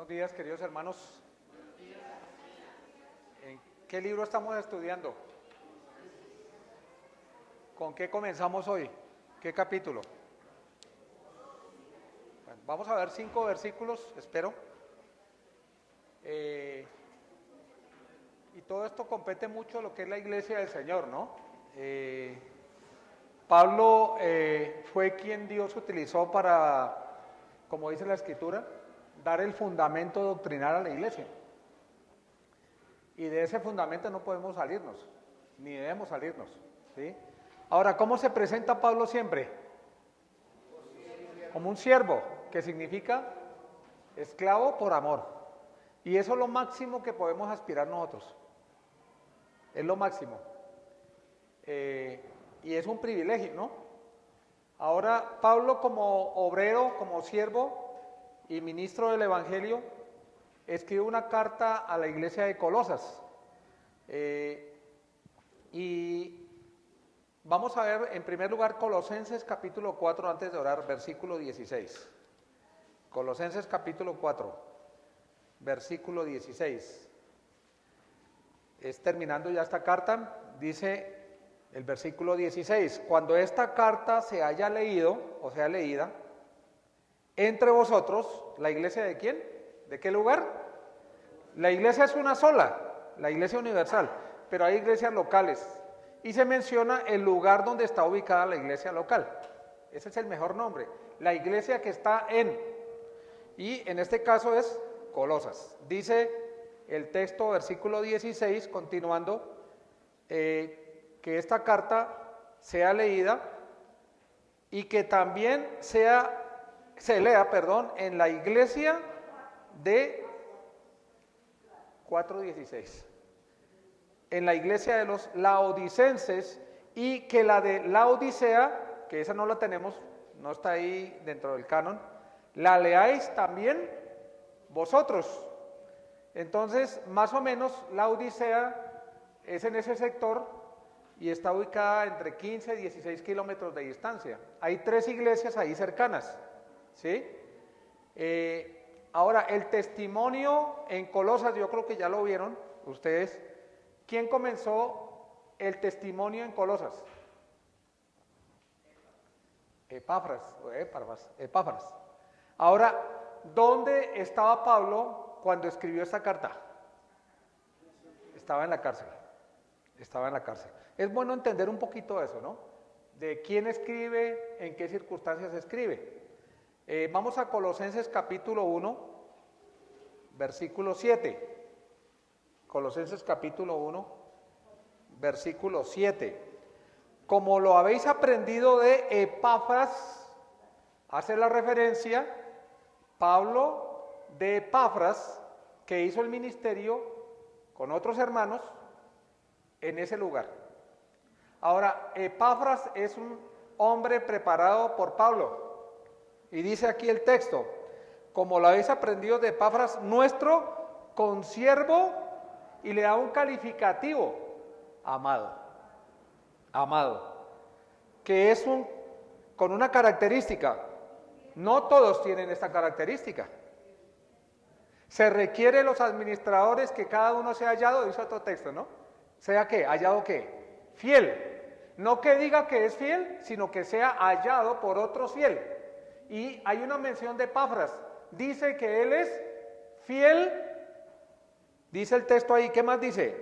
Buenos días, queridos hermanos. ¿En qué libro estamos estudiando? ¿Con qué comenzamos hoy? ¿Qué capítulo? Bueno, vamos a ver 5 versículos, espero. Y todo esto compete mucho a lo que es la iglesia del Señor, ¿no? Pablo fue quien Dios utilizó para, como dice la Escritura, dar el fundamento doctrinal a la iglesia. Y de ese fundamento no podemos salirnos, ni debemos salirnos, ¿sí? Ahora, ¿cómo se presenta Pablo siempre? Como un siervo, que significa esclavo por amor. Y eso es lo máximo que podemos aspirar nosotros. Es lo máximo. Y es un privilegio, ¿no? Ahora, Pablo como obrero, como siervo y ministro del Evangelio, escribe una carta a la iglesia de Colosas. Y vamos a ver en primer lugar Colosenses capítulo 4, antes de orar, versículo 16. Colosenses capítulo 4, versículo 16. Es terminando ya esta carta, dice el versículo 16, cuando esta carta se haya leído, o sea leída, entre vosotros, ¿la iglesia de quién? ¿De qué lugar? La iglesia es una sola, la iglesia universal, pero hay iglesias locales. Y se menciona el lugar donde está ubicada la iglesia local. Ese es el mejor nombre, la iglesia que está en. Y en este caso es Colosas. Dice el texto, versículo 16, continuando, que esta carta sea leída y que también se lea, en la iglesia de 4:16, en la iglesia de los laodicenses, y que la de Laodicea, que esa no la tenemos, no está ahí dentro del canon, la leáis también vosotros. Entonces, más o menos, Laodicea es en ese sector y está ubicada entre 15 y 16 kilómetros de distancia. Hay 3 iglesias ahí cercanas, ¿sí? Ahora, el testimonio en Colosas, yo creo que ya lo vieron ustedes. ¿Quién comenzó el testimonio en Colosas? Epáfras. Ahora, ¿dónde estaba Pablo cuando escribió esta carta? Estaba en la cárcel. Es bueno entender un poquito eso, ¿no? De quién escribe, en qué circunstancias escribe. Vamos a Colosenses capítulo 1, versículo 7. Colosenses capítulo 1, versículo 7. Como lo habéis aprendido de Epáfras, hace la referencia Pablo de Epáfras, que hizo el ministerio con otros hermanos en ese lugar. Ahora, Epáfras es un hombre preparado por Pablo, y dice aquí el texto, como lo habéis aprendido de Epáfras, nuestro consiervo, y le da un calificativo, amado, que es con una característica. No todos tienen esta característica. Se requiere los administradores que cada uno sea hallado, dice otro texto, ¿no? ¿Sea qué? ¿Hallado qué? Fiel. No que diga que es fiel, sino que sea hallado por otros fiel. Y hay una mención de Epáfras. Dice que él es fiel. Dice el texto ahí, ¿qué más dice?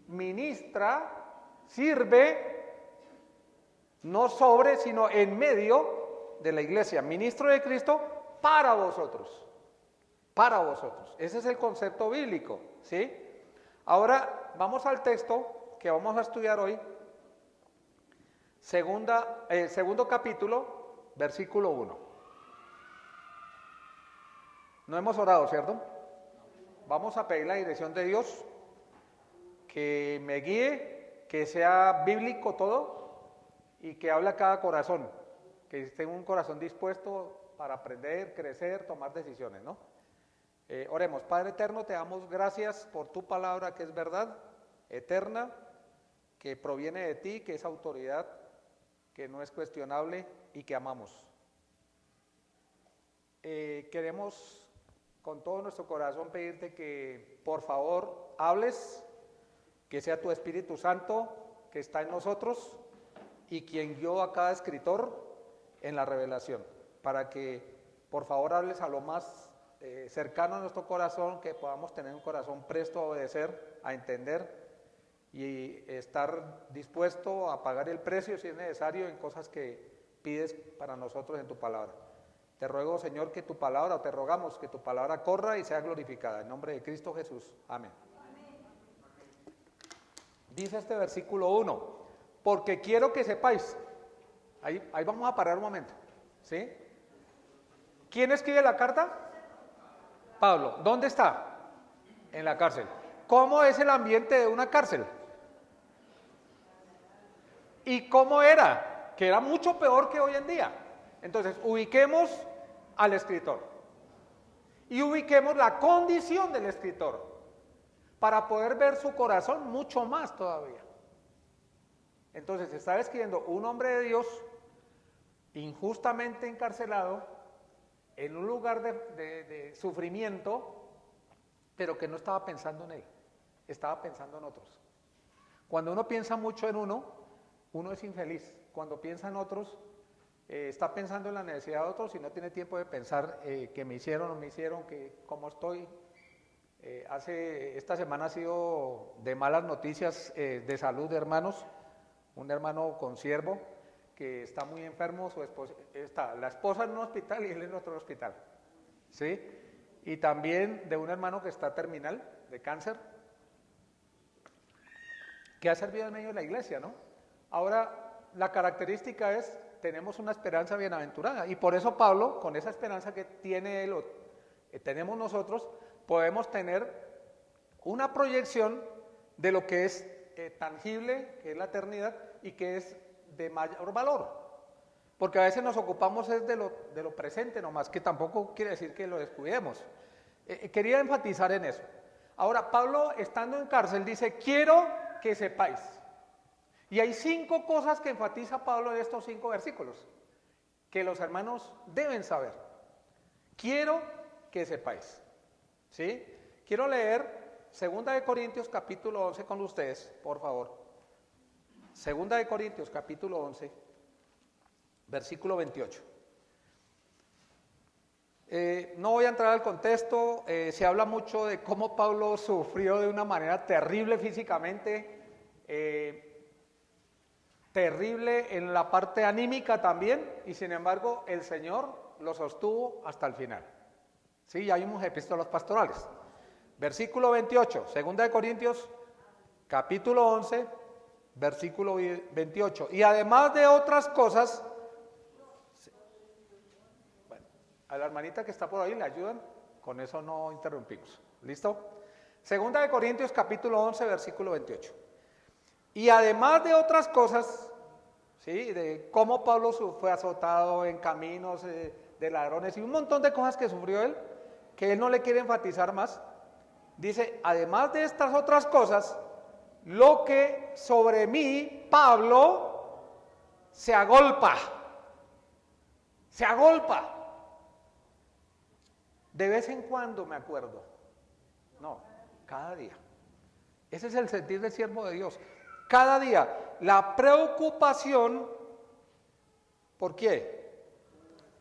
Ministra, sirve, no sobre, sino en medio de la iglesia. Ministro de Cristo para vosotros. Para vosotros. Ese es el concepto bíblico, ¿sí? Ahora vamos al texto que vamos a estudiar hoy. Segundo capítulo, versículo 1. No hemos orado, ¿cierto? Vamos a pedir la dirección de Dios, que me guíe, que sea bíblico todo y que hable a cada corazón, que esté un corazón dispuesto para aprender, crecer, tomar decisiones, ¿no? Oremos. Padre eterno, te damos gracias por tu palabra, que es verdad eterna, que proviene de ti, que es autoridad, que no es cuestionable y que amamos. Queremos con todo nuestro corazón pedirte que por favor hables, que sea tu Espíritu Santo que está en nosotros y quien guió a cada escritor en la revelación, para que por favor hables a lo más cercano a nuestro corazón, que podamos tener un corazón presto a obedecer, a entender y estar dispuesto a pagar el precio si es necesario en cosas que pides para nosotros en tu palabra. Te ruego, Señor, que tu palabra, o te rogamos que tu palabra corra y sea glorificada. En nombre de Cristo Jesús. Amén. Dice este versículo 1, porque quiero que sepáis. Ahí vamos a parar un momento, ¿sí? ¿Quién escribe la carta? Pablo. ¿Dónde está? En la cárcel. ¿Cómo es el ambiente de una cárcel? ¿Y cómo era? Que era mucho peor que hoy en día. Entonces, ubiquemos al escritor y ubiquemos la condición del escritor para poder ver su corazón mucho más todavía. Entonces, estaba escribiendo un hombre de Dios injustamente encarcelado en un lugar de sufrimiento, pero que no estaba pensando en él, estaba pensando en otros. Cuando uno piensa mucho en uno es infeliz. Cuando piensa en otros, está pensando en la necesidad de otros y no tiene tiempo de pensar que me hicieron o me hicieron, que cómo estoy. Esta semana ha sido de malas noticias de salud de hermanos. Un hermano consiervo que está muy enfermo, su esposa, la esposa en un hospital y él en otro hospital, ¿sí? Y también de un hermano que está terminal de cáncer, que ha servido en medio de la iglesia, ¿no? Ahora, la característica es, tenemos una esperanza bienaventurada, y por eso Pablo, con esa esperanza que tiene él o tenemos nosotros, podemos tener una proyección de lo que es tangible, que es la eternidad, y que es de mayor valor, porque a veces nos ocupamos es de lo presente nomás, que tampoco quiere decir que lo descuidemos. Quería enfatizar en eso. Ahora, Pablo, estando en cárcel, dice, quiero que sepáis. Y hay 5 cosas que enfatiza Pablo en estos 5 versículos, que los hermanos deben saber. Quiero que sepáis, ¿sí? Quiero leer 2 Corintios capítulo 11 con ustedes, por favor. 2 Corintios capítulo 11, versículo 28. No voy a entrar al contexto, se habla mucho de cómo Pablo sufrió de una manera terrible físicamente, terrible en la parte anímica también, y sin embargo el Señor lo sostuvo hasta el final. Sí, ya vimos epístolas pastorales. Versículo 28, 2 Corintios capítulo 11, versículo 28. Y además de otras cosas, bueno, a la hermanita que está por ahí le ayudan, con eso no interrumpimos. ¿Listo? 2 Corintios capítulo 11, versículo 28. Y además de otras cosas, ¿sí? De cómo Pablo fue azotado en caminos de ladrones y un montón de cosas que sufrió él, que él no le quiere enfatizar más. Dice, además de estas otras cosas, lo que sobre mí, Pablo, se agolpa. De vez en cuando me acuerdo. No, cada día. Ese es el sentir del siervo de Dios. Cada día, la preocupación, ¿por qué?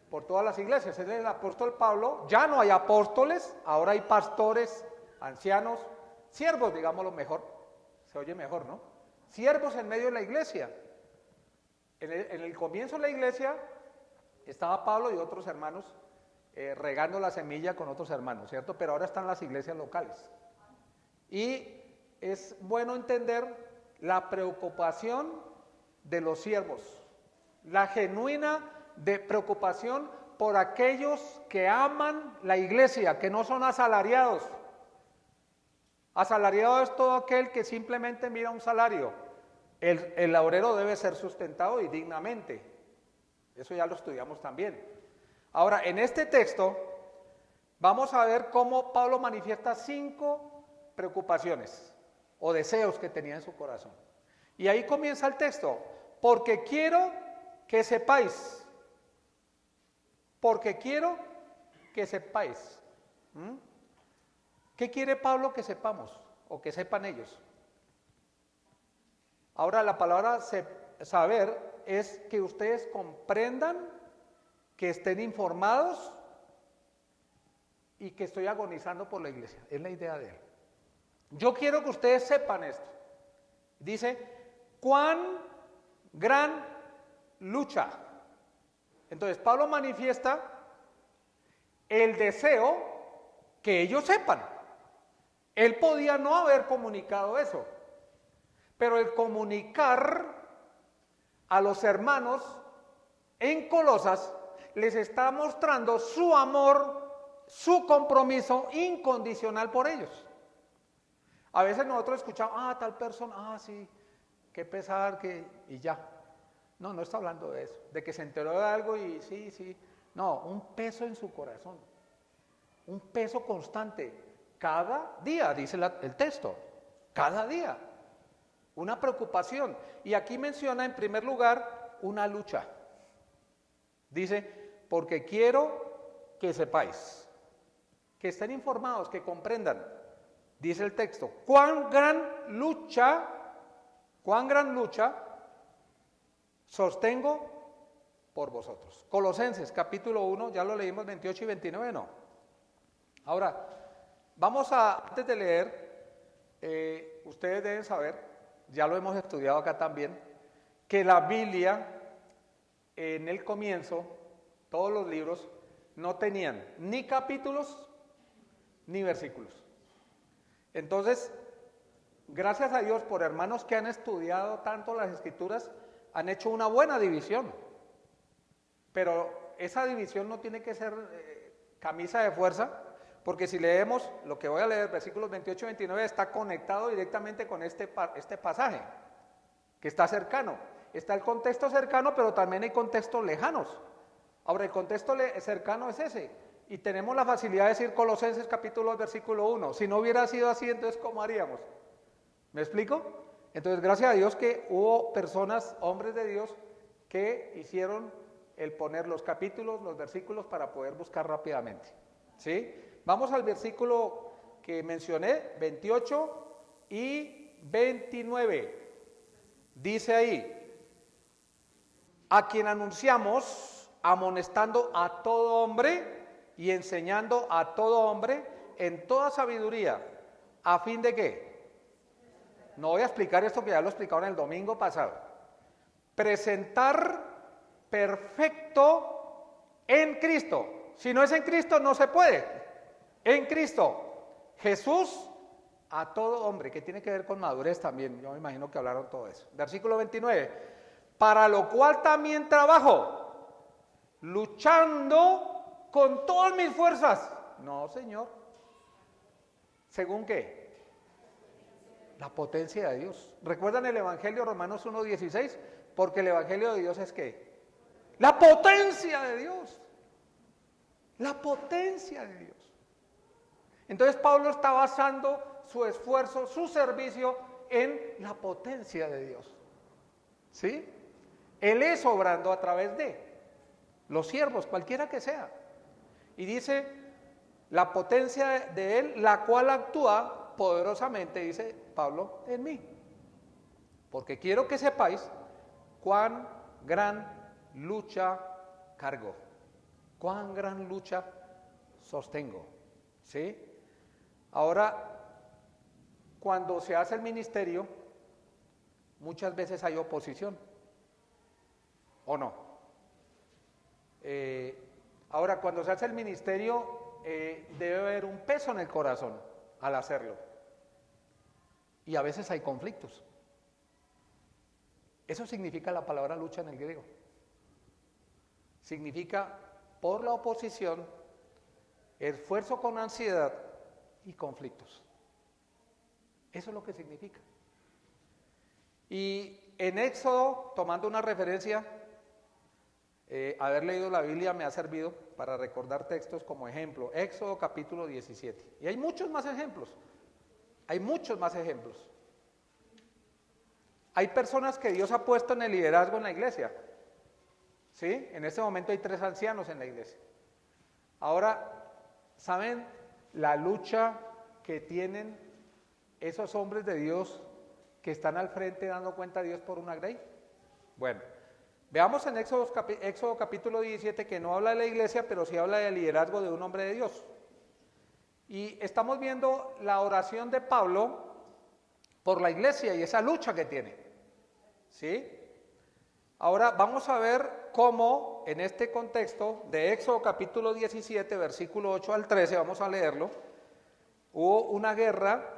Por todas las iglesias. Es el apóstol Pablo. Ya no hay apóstoles, ahora hay pastores, ancianos, siervos, digámoslo mejor. Se oye mejor, ¿no? Siervos en medio de la iglesia. En el comienzo de la iglesia estaba Pablo y otros hermanos regando la semilla con otros hermanos, ¿cierto? Pero ahora están las iglesias locales. Y es bueno entender la preocupación de los siervos, la genuina preocupación por aquellos que aman la iglesia, que no son asalariados. Asalariado es todo aquel que simplemente mira un salario. El obrero debe ser sustentado y dignamente. Eso ya lo estudiamos también. Ahora, en este texto vamos a ver cómo Pablo manifiesta 5 preocupaciones o deseos que tenía en su corazón. Y ahí comienza el texto. Porque quiero que sepáis. Porque quiero que sepáis. ¿Mm? ¿Qué quiere Pablo que sepamos o que sepan ellos? Ahora la palabra saber es que ustedes comprendan, que estén informados y que estoy agonizando por la iglesia. Es la idea de él. Yo quiero que ustedes sepan esto. Dice, cuán gran lucha. Entonces Pablo manifiesta el deseo que ellos sepan. Él podía no haber comunicado eso, pero el comunicar a los hermanos en Colosas les está mostrando su amor, su compromiso incondicional por ellos. A veces nosotros escuchamos, tal persona, sí, qué pesar, y ya. No, no está hablando de eso, de que se enteró de algo y sí. No, un peso en su corazón, un peso constante, cada día, dice el texto, cada día, una preocupación. Y aquí menciona en primer lugar una lucha. Dice, porque quiero que sepáis, que estén informados, que comprendan. Dice el texto, cuán gran lucha sostengo por vosotros. Colosenses capítulo 1, ya lo leímos 28 y 29, no. Ahora, antes de leer, ustedes deben saber, ya lo hemos estudiado acá también, que la Biblia, en el comienzo, todos los libros, no tenían ni capítulos ni versículos. Entonces, gracias a Dios por hermanos que han estudiado tanto las Escrituras, han hecho una buena división. Pero esa división no tiene que ser camisa de fuerza, porque si leemos lo que voy a leer, versículos 28 y 29, está conectado directamente con este pasaje, que está cercano. Está el contexto cercano, pero también hay contextos lejanos. Ahora, el contexto cercano es ese. Y tenemos la facilidad de decir Colosenses capítulo 2, versículo 1. Si no hubiera sido así, entonces ¿cómo haríamos? ¿Me explico? Entonces, gracias a Dios que hubo personas, hombres de Dios, que hicieron el poner los capítulos, los versículos para poder buscar rápidamente. ¿Sí? Vamos al versículo que mencioné, 28 y 29. Dice ahí, a quien anunciamos, amonestando a todo hombre y enseñando a todo hombre en toda sabiduría, a fin de que, no voy a explicar esto que ya lo explicaron el domingo pasado, presentar perfecto en Cristo. Si no es en Cristo, no se puede. En Cristo, Jesús a todo hombre, que tiene que ver con madurez también. Yo me imagino que hablaron todo eso. Versículo 29. Para lo cual también trabajo, luchando con todas mis fuerzas. No, Señor. ¿Según qué? La potencia de Dios. ¿Recuerdan el Evangelio Romanos 1:16? Porque el Evangelio de Dios es ¿qué? La potencia de Dios. La potencia de Dios. Entonces Pablo está basando su esfuerzo, su servicio en la potencia de Dios. ¿Sí? Él es obrando a través de los siervos, cualquiera que sea. Y dice, la potencia de Él, la cual actúa poderosamente, dice Pablo, en mí. Porque quiero que sepáis cuán gran lucha cargo, cuán gran lucha sostengo. ¿Sí? Ahora, cuando se hace el ministerio, muchas veces hay oposición, ¿o no? Ahora, cuando se hace el ministerio, debe haber un peso en el corazón al hacerlo. Y a veces hay conflictos. Eso significa la palabra lucha en el griego. Significa por la oposición, esfuerzo con ansiedad y conflictos. Eso es lo que significa. Y en Éxodo, tomando una referencia, haber leído la Biblia me ha servido para recordar textos como ejemplo. Éxodo capítulo 17. Y hay muchos más ejemplos. Hay muchos más ejemplos. Hay personas que Dios ha puesto en el liderazgo en la iglesia. ¿Sí? En este momento hay 3 ancianos en la iglesia. Ahora, ¿saben la lucha que tienen esos hombres de Dios que están al frente dando cuenta a Dios por una grey? Bueno, veamos en Éxodo capítulo 17, que no habla de la iglesia, pero sí habla del liderazgo de un hombre de Dios. Y estamos viendo la oración de Pablo por la iglesia y esa lucha que tiene, ¿sí? Ahora vamos a ver cómo en este contexto de Éxodo capítulo 17, versículo 8 al 13, vamos a leerlo, hubo una guerra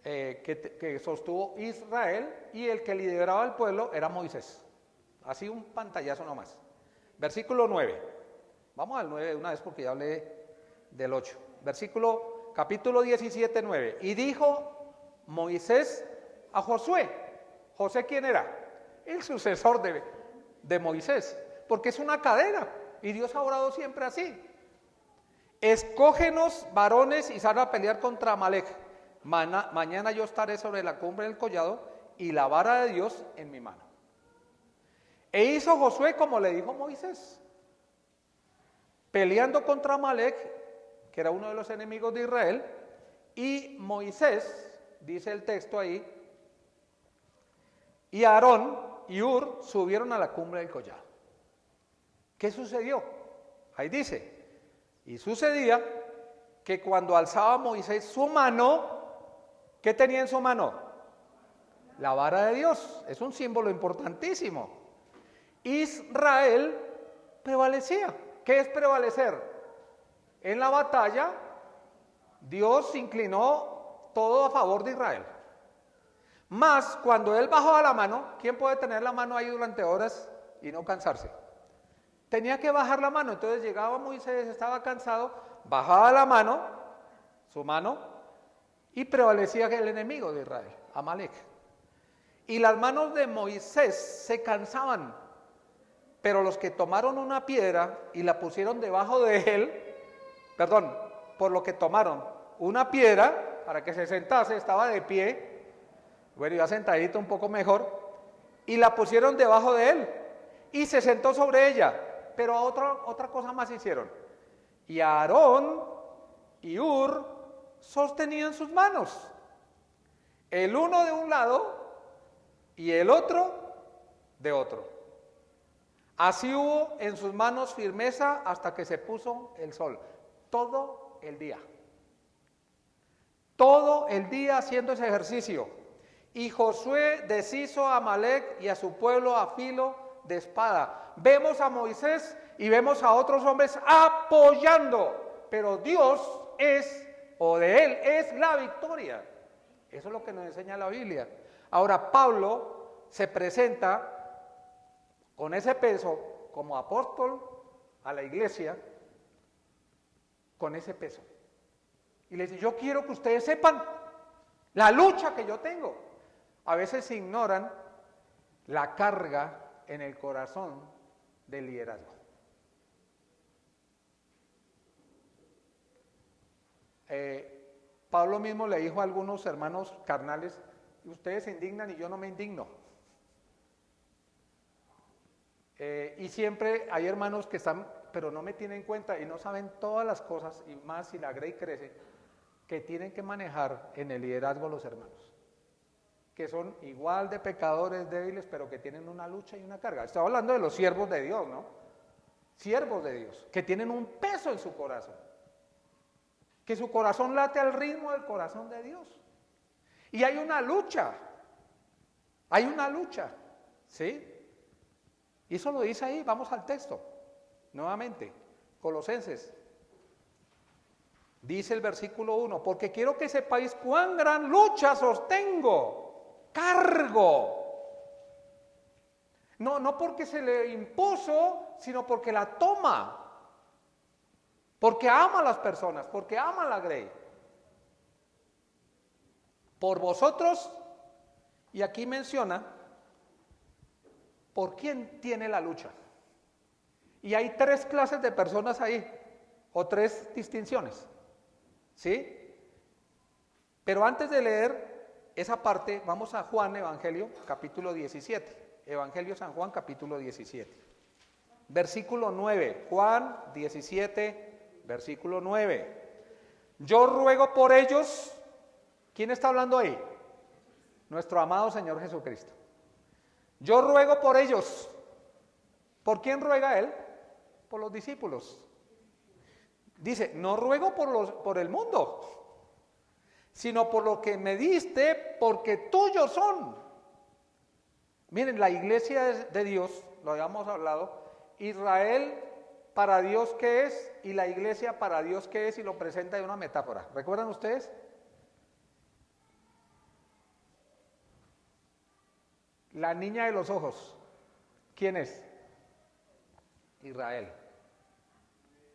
que sostuvo Israel y el que lideraba al pueblo era Moisés. Así un pantallazo nomás. Versículo 9. Vamos al 9 de una vez porque ya hablé del 8. Capítulo 17, 9. Y dijo Moisés a Josué. ¿Josué quién era? El sucesor de Moisés, porque es una cadena y Dios ha orado siempre así. Escógenos varones y sal a pelear contra Amalek. Mañana yo estaré sobre la cumbre del collado y la vara de Dios en mi mano. E hizo Josué como le dijo Moisés, peleando contra Amalek, que era uno de los enemigos de Israel, y Moisés, dice el texto ahí, y Aarón y Hur subieron a la cumbre del collado. ¿Qué sucedió? Ahí dice, y sucedía que cuando alzaba Moisés su mano, ¿qué tenía en su mano? La vara de Dios, es un símbolo importantísimo. Israel prevalecía. ¿Qué es prevalecer? En la batalla, Dios inclinó todo a favor de Israel. Más cuando él bajaba la mano, ¿quién puede tener la mano ahí durante horas y no cansarse? Tenía que bajar la mano, entonces llegaba Moisés, estaba cansado, bajaba la mano, su mano, y prevalecía el enemigo de Israel, Amalek. Y las manos de Moisés se cansaban, pero los que tomaron una piedra y la pusieron debajo de él, por lo que tomaron una piedra para que se sentase, estaba de pie, bueno, iba sentadito un poco mejor, y la pusieron debajo de él, y se sentó sobre ella, pero otra cosa más hicieron. Y Aarón y Hur sostenían sus manos, el uno de un lado y el otro de otro. Así hubo en sus manos firmeza hasta que se puso el sol, todo el día haciendo ese ejercicio. Y Josué deshizo a Amalek y a su pueblo a filo de espada. Vemos a Moisés y vemos a otros hombres apoyando, pero Dios de él es la victoria. Eso es lo que nos enseña la Biblia. Ahora Pablo se presenta con ese peso como apóstol a la iglesia, con ese peso. Y les dice, yo quiero que ustedes sepan la lucha que yo tengo. A veces ignoran la carga en el corazón del liderazgo. Pablo mismo le dijo a algunos hermanos carnales, ustedes se indignan y yo no me indigno. Y siempre hay hermanos que están, pero no me tienen en cuenta y no saben todas las cosas, y más si la grey crece, que tienen que manejar en el liderazgo los hermanos, que son igual de pecadores, débiles, pero que tienen una lucha y una carga. Estoy hablando de los siervos de Dios, ¿no? Siervos de Dios, que tienen un peso en su corazón, que su corazón late al ritmo del corazón de Dios. Y hay una lucha, ¿sí? Y eso lo dice ahí, vamos al texto, nuevamente, Colosenses. Dice el versículo 1, porque quiero que sepáis cuán gran lucha sostengo, cargo. No porque se le impuso, sino porque la toma. Porque ama a las personas, porque ama a la grey. Por vosotros, y aquí menciona, ¿por quién tiene la lucha? Y hay tres clases de personas ahí, o tres distinciones, ¿sí? Pero antes de leer esa parte, vamos a Juan Evangelio, capítulo 17. Evangelio San Juan, capítulo 17. Versículo 9, Juan 17, versículo 9. Yo ruego por ellos. ¿Quién está hablando ahí? Nuestro amado Señor Jesucristo. Yo ruego por ellos. ¿Por quién ruega Él? Por los discípulos. Dice, no ruego por el mundo, sino por lo que me diste, porque tuyos son. Miren, la iglesia de Dios, lo habíamos hablado, Israel para Dios ¿qué es? Y la iglesia para Dios ¿qué es? Y lo presenta de una metáfora. ¿Recuerdan ustedes? La niña de los ojos. ¿Quién es? Israel.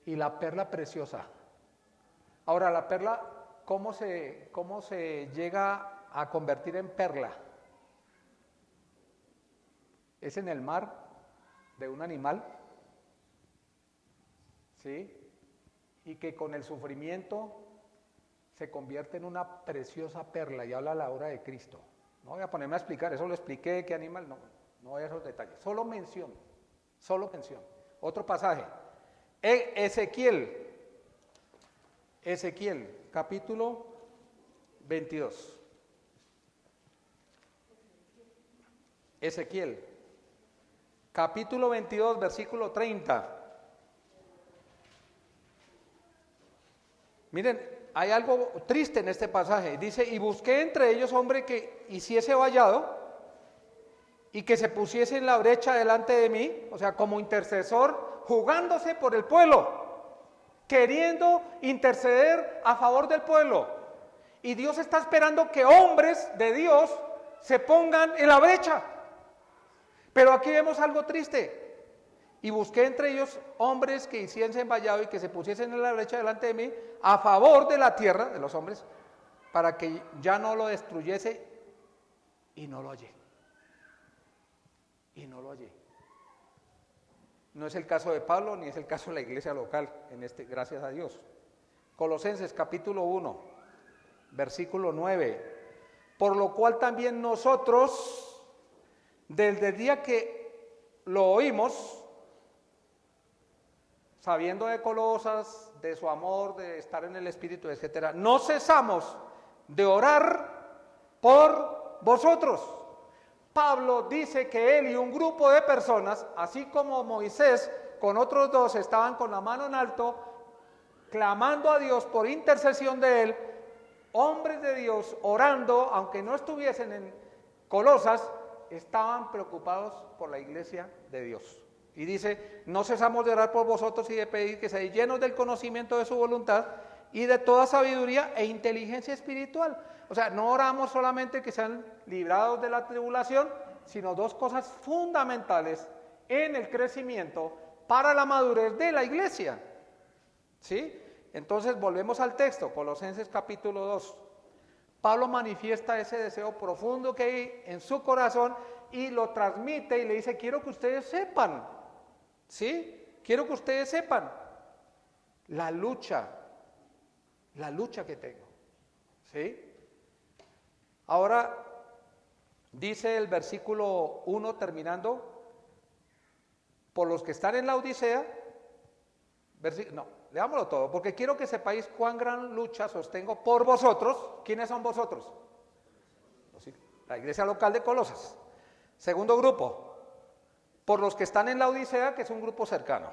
Y la perla preciosa. Ahora, la perla, ¿cómo se llega a convertir en perla? Es en el mar de un animal, ¿sí? Y que con el sufrimiento se convierte en una preciosa perla, y habla a la hora de Cristo. No voy a ponerme a explicar, eso lo expliqué, qué animal, no voy a esos detalles, solo mención. Otro pasaje, Ezequiel, capítulo 22. Ezequiel, capítulo 22, versículo 30. Miren, hay algo triste en este pasaje. Dice, y busqué entre ellos hombre que hiciese vallado y que se pusiese en la brecha delante de mí, o sea, como intercesor, jugándose por el pueblo, queriendo interceder a favor del pueblo. Y Dios está esperando que hombres de Dios se pongan en la brecha. Pero aquí vemos algo triste. Y busqué entre ellos hombres que hiciesen vallado y que se pusiesen en la brecha delante de mí a favor de la tierra, de los hombres, para que ya no lo destruyese, y no lo hallé. No es el caso de Pablo, ni es el caso de la iglesia local, gracias a Dios. Colosenses capítulo 1, versículo 9. Por lo cual también nosotros, desde el día que lo oímos, sabiendo de Colosas, de su amor, de estar en el Espíritu, etcétera, no cesamos de orar por vosotros. Pablo dice que él y un grupo de personas, así como Moisés con otros dos estaban con la mano en alto, clamando a Dios por intercesión de él, hombres de Dios orando, aunque no estuviesen en Colosas, estaban preocupados por la iglesia de Dios. Y dice, no cesamos de orar por vosotros y de pedir que seáis llenos del conocimiento de su voluntad y de toda sabiduría e inteligencia espiritual. O sea, no oramos solamente que sean librados de la tribulación, sino dos cosas fundamentales en el crecimiento para la madurez de la iglesia. ¿Sí? Entonces volvemos al texto, Colosenses capítulo 2. Pablo manifiesta ese deseo profundo que hay en su corazón y lo transmite y le dice, quiero que ustedes sepan, ¿sí? Quiero que ustedes sepan la lucha que tengo, ¿sí? Ahora dice el versículo 1 terminando, por los que están en la Odisea, leámoslo todo, porque quiero que sepáis cuán gran lucha sostengo por vosotros. ¿Quiénes son vosotros? La iglesia local de Colosas. Segundo grupo, por los que están en la Odisea, que es un grupo cercano,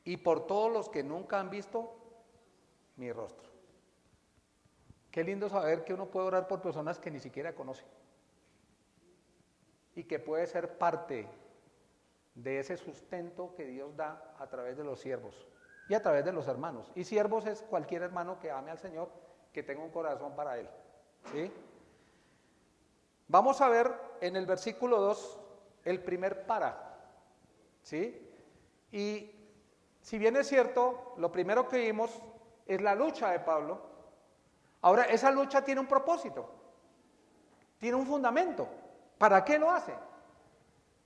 y por todos los que nunca han visto mi rostro. Qué lindo saber que uno puede orar por personas que ni siquiera conoce y que puede ser parte de ese sustento que Dios da a través de los siervos y a través de los hermanos. Y siervos es cualquier hermano que ame al Señor, que tenga un corazón para Él, ¿sí? Vamos a ver en el versículo 2 el primer para, ¿sí? Y si bien es cierto, lo primero que vimos es la lucha de Pablo. Ahora, esa lucha tiene un propósito, tiene un fundamento. ¿Para qué lo hace?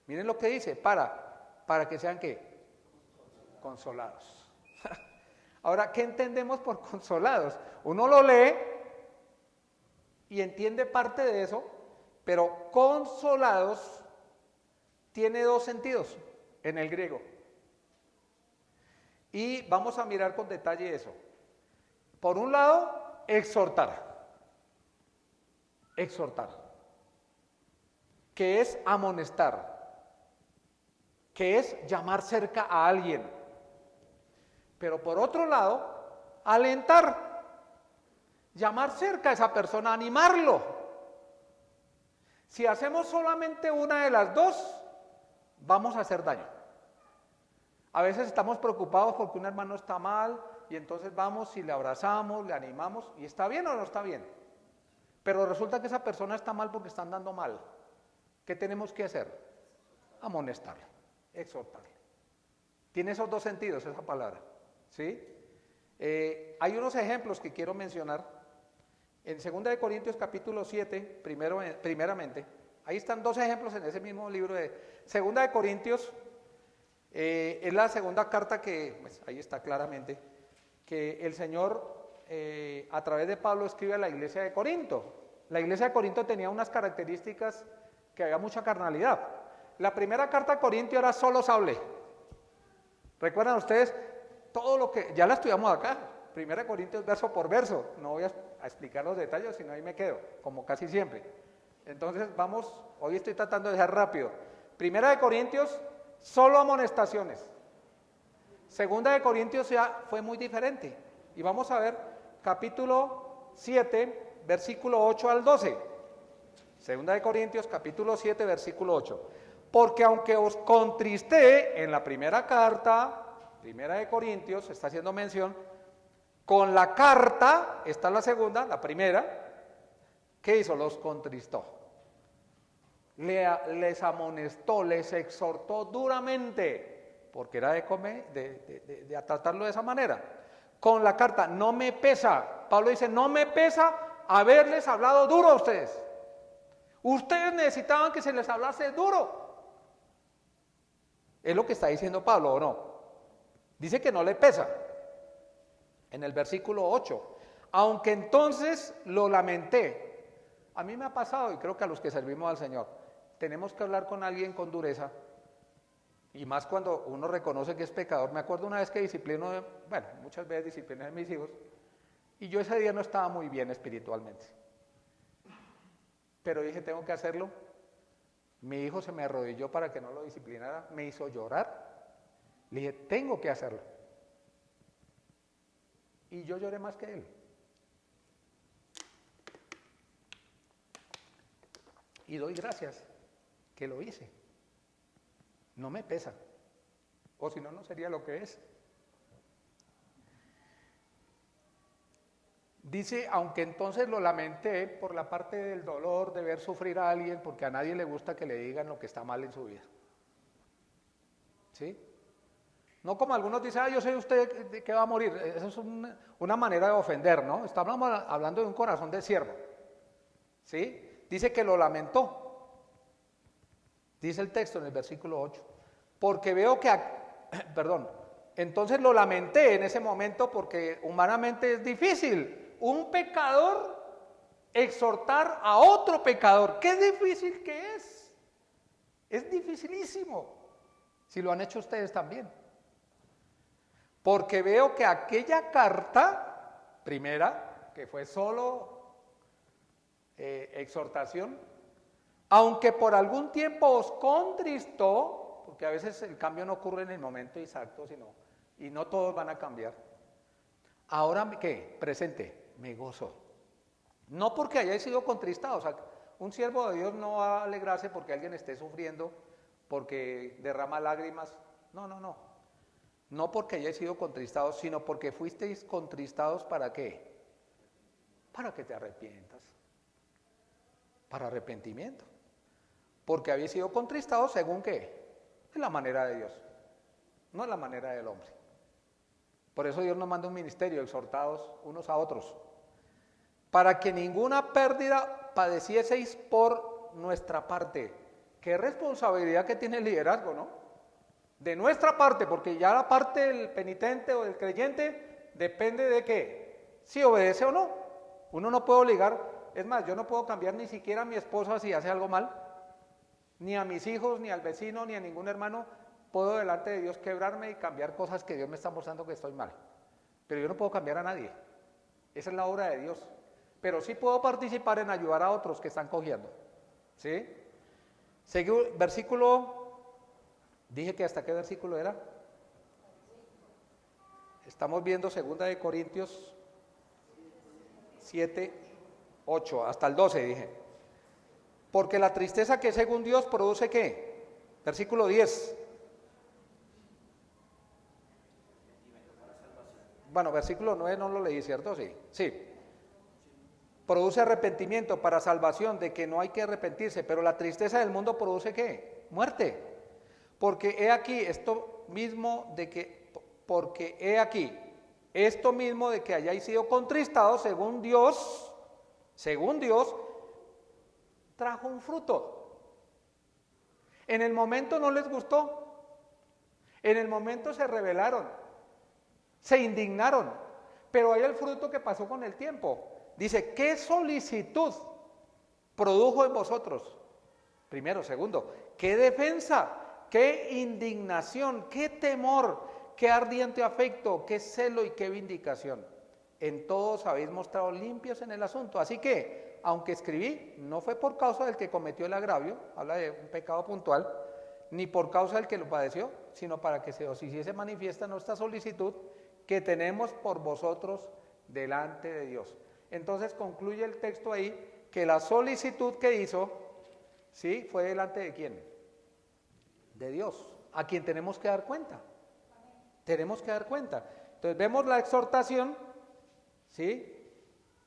Miren lo que dice, para que sean ¿qué? Consolados. Ahora, ¿qué entendemos por consolados? Uno lo lee y entiende parte de eso, pero consolados tiene dos sentidos en el griego. Y vamos a mirar con detalle eso. Por un lado, exhortar, que es amonestar, que es llamar cerca a alguien. Pero por otro lado, alentar, llamar cerca a esa persona, animarlo. Si hacemos solamente una de las dos, vamos a hacer daño. A veces estamos preocupados porque un hermano está mal y entonces vamos y le abrazamos, le animamos, y está bien o no está bien. Pero resulta que esa persona está mal porque está andando mal. ¿Qué tenemos que hacer? Amonestarle, exhortarle. Tiene esos dos sentidos esa palabra, ¿sí? Hay unos ejemplos que quiero mencionar. En 2 Corintios capítulo 7, primeramente, ahí están dos ejemplos en ese mismo libro de 2 Corintios. Es la segunda carta que, pues, ahí está claramente, que el Señor a través de Pablo escribe a la iglesia de Corinto. La iglesia de Corinto tenía unas características que había mucha carnalidad. La primera carta a Corintio era solo sable. ¿Recuerdan ustedes todo lo que, ya la estudiamos acá, 1 Corintios verso por verso, no voy a explicar los detalles, sino ahí me quedo, como casi siempre. Entonces vamos, hoy estoy tratando de ser rápido. 1 Corintios, solo amonestaciones. 2 Corintios ya fue muy diferente. Y vamos a ver capítulo 7, versículo 8 al 12. 2 Corintios capítulo 7, versículo 8. Porque aunque os contristé en la primera carta, 1 Corintios, está haciendo mención, con la carta, esta es la segunda, la primera, ¿qué hizo? Los contristó. Les amonestó, les exhortó duramente, porque era de tratarlo de esa manera. Con la carta, no me pesa, Pablo dice, no me pesa haberles hablado duro a ustedes. Ustedes necesitaban que se les hablase duro. Es lo que está diciendo Pablo, ¿o no? Dice que no le pesa. En el versículo 8, aunque entonces lo lamenté. A mí me ha pasado, y creo que a los que servimos al Señor, tenemos que hablar con alguien con dureza, y más cuando uno reconoce que es pecador. Me acuerdo una vez que muchas veces discipliné a mis hijos, y yo ese día no estaba muy bien espiritualmente. Pero dije, tengo que hacerlo. Mi hijo se me arrodilló para que no lo disciplinara, me hizo llorar. Le dije, tengo que hacerlo. Y yo lloré más que él. Y doy gracias que lo hice. No me pesa. O si no, no sería lo que es. Dice, aunque entonces lo lamenté por la parte del dolor de ver sufrir a alguien, porque a nadie le gusta que le digan lo que está mal en su vida. ¿Sí? No como algunos dicen, yo sé usted que va a morir. Eso es una manera de ofender, ¿no? Estamos hablando de un corazón de siervo. ¿Sí? Dice que lo lamentó. Dice el texto en el versículo 8. Porque veo que, entonces lo lamenté en ese momento porque humanamente es difícil. Un pecador exhortar a otro pecador. ¡Qué difícil que es! Es dificilísimo. Si lo han hecho ustedes también. Porque veo que aquella carta, primera, que fue solo exhortación, aunque por algún tiempo os contristó, porque a veces el cambio no ocurre en el momento exacto, y no todos van a cambiar. Ahora, ¿qué? Presente, me gozo. No porque hayáis sido contristados, o sea, un siervo de Dios no va a alegrarse porque alguien esté sufriendo, porque derrama lágrimas, no. No porque hayáis sido contristados, sino porque fuisteis contristados, ¿para qué? Para que te arrepientas. Para arrepentimiento. Porque habéis sido contristados según ¿qué? En la manera de Dios, no en la manera del hombre. Por eso Dios nos manda un ministerio, exhortados unos a otros. Para que ninguna pérdida padecieseis por nuestra parte. Qué responsabilidad que tiene el liderazgo, ¿no? De nuestra parte, porque ya la parte del penitente o del creyente depende de qué, si obedece o no. Uno no puede obligar, es más, yo no puedo cambiar ni siquiera a mi esposa si hace algo mal, ni a mis hijos, ni al vecino, ni a ningún hermano. Puedo delante de Dios quebrarme y cambiar cosas que Dios me está mostrando que estoy mal, pero yo no puedo cambiar a nadie. Esa es la obra de Dios. Pero sí puedo participar en ayudar a otros que están cogiendo. ¿Sí? Versículo, dije que hasta qué versículo era. Estamos viendo 2 de Corintios 7, 8, hasta el 12 dije. Porque la tristeza que según Dios produce ¿qué? Versículo 10. Bueno, versículo 9 no lo leí, ¿cierto? Sí. Sí. Produce arrepentimiento para salvación, de que no hay que arrepentirse, pero la tristeza del mundo produce ¿qué? Muerte. Porque he aquí esto mismo de que, porque he aquí esto mismo de que hayáis sido contristados según Dios, trajo un fruto. En el momento no les gustó, en el momento se rebelaron, se indignaron, pero hay el fruto que pasó con el tiempo. Dice, ¿qué solicitud produjo en vosotros? Primero, segundo, ¿qué defensa? ¿Qué indignación? ¿Qué temor? ¿Qué ardiente afecto? ¿Qué celo y qué vindicación? En todos habéis mostrado limpios en el asunto. Así que, aunque escribí, no fue por causa del que cometió el agravio, habla de un pecado puntual, ni por causa del que lo padeció, sino para que se os hiciese manifiesta nuestra solicitud que tenemos por vosotros delante de Dios. Entonces concluye el texto ahí que la solicitud que hizo, ¿sí? ¿Fue delante de quién? De Dios, a quien tenemos que dar cuenta. Tenemos que dar cuenta. Entonces vemos la exhortación, ¿sí?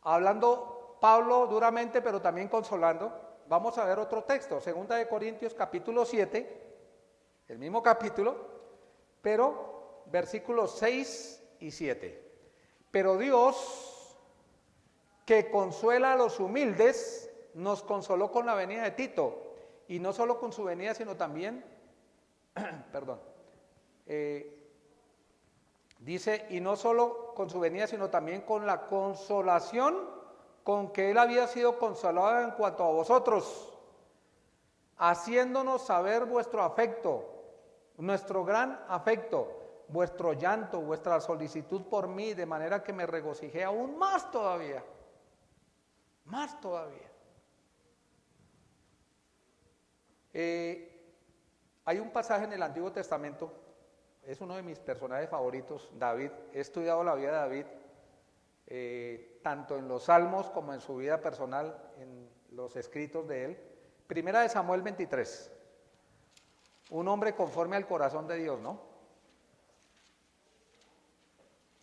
Hablando Pablo duramente, pero también consolando. Vamos a ver otro texto, 2 de Corintios capítulo 7, el mismo capítulo, pero versículos 6 y 7. Pero Dios, que consuela a los humildes, nos consoló con la venida de Tito, y no solo con su venida, sino también, dice, y no solo con su venida, sino también con la consolación con que él había sido consolado en cuanto a vosotros, haciéndonos saber vuestro afecto, nuestro gran afecto, vuestro llanto, vuestra solicitud por mí, de manera que me regocijé aún más todavía. Más todavía. Hay un pasaje en el Antiguo Testamento, es uno de mis personajes favoritos, David. He estudiado la vida de David, tanto en los Salmos como en su vida personal, en los escritos de él. Primera de Samuel 23, un hombre conforme al corazón de Dios, ¿no?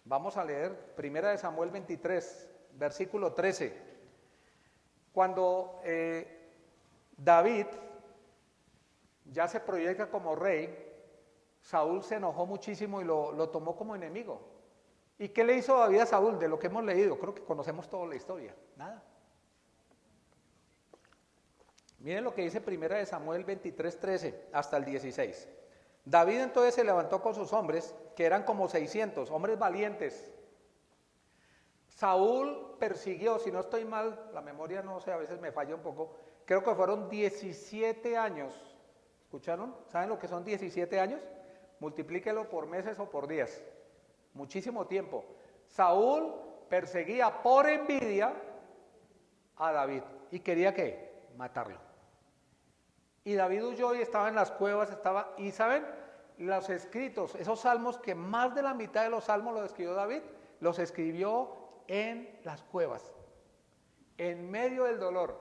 Vamos a leer Primera de Samuel 23, versículo 13. Cuando David ya se proyecta como rey, Saúl se enojó muchísimo y lo tomó como enemigo. ¿Y qué le hizo David a Saúl? De lo que hemos leído, creo que conocemos toda la historia. Nada. Miren lo que dice 1 Samuel 23, 13 hasta el 16. David entonces se levantó con sus hombres, que eran como 600, hombres valientes. Saúl persiguió, si no estoy mal, la memoria no sé, a veces me falla un poco, creo que fueron 17 años. ¿Escucharon? ¿Saben lo que son 17 años? Multiplíquelo por meses o por días. Muchísimo tiempo. Saúl perseguía por envidia a David y quería ¿qué? Matarlo. Y David huyó y estaba en las cuevas, y ¿saben? Los escritos, esos salmos que más de la mitad de los salmos los escribió David, los escribió en las cuevas, en medio del dolor,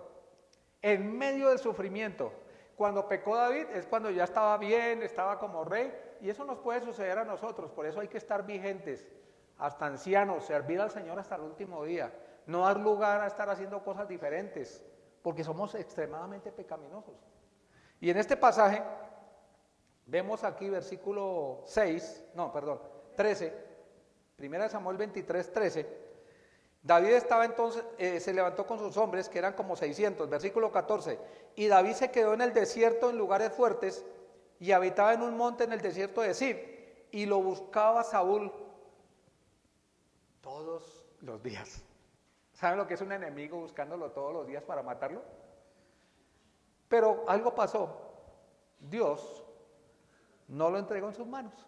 en medio del sufrimiento. Cuando pecó David es cuando ya estaba bien, estaba como rey, y eso nos puede suceder a nosotros. Por eso hay que estar vigentes, hasta ancianos, servir al Señor hasta el último día, no dar lugar a estar haciendo cosas diferentes, porque somos extremadamente pecaminosos. Y en este pasaje vemos aquí versículo 13, 1 Samuel 23, 13. David estaba entonces, se levantó con sus hombres, que eran como 600, versículo 14, y David se quedó en el desierto en lugares fuertes, y habitaba en un monte en el desierto de Ziph, y lo buscaba Saúl todos los días. ¿Saben lo que es un enemigo buscándolo todos los días para matarlo? Pero algo pasó, Dios no lo entregó en sus manos,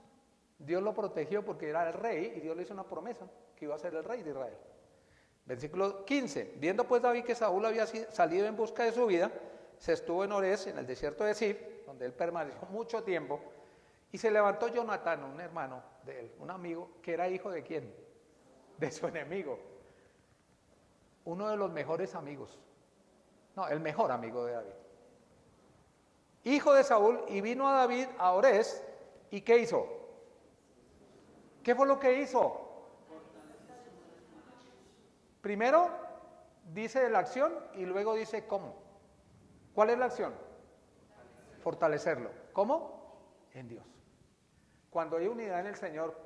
Dios lo protegió porque era el rey, y Dios le hizo una promesa, que iba a ser el rey de Israel. Versículo 15. Viendo pues David que Saúl había salido en busca de su vida, se estuvo en Orés, en el desierto de Zif, donde él permaneció mucho tiempo, y se levantó Jonatán, un hermano de él, un amigo, que era hijo de ¿quién? De su enemigo. Uno de los mejores amigos. No, el mejor amigo de David. Hijo de Saúl, y vino a David a Orés, ¿y qué hizo? ¿Qué fue lo que hizo? Primero dice la acción y luego dice cómo. ¿Cuál es la acción? Fortalecerlo. ¿Cómo? En Dios. Cuando hay unidad en el Señor,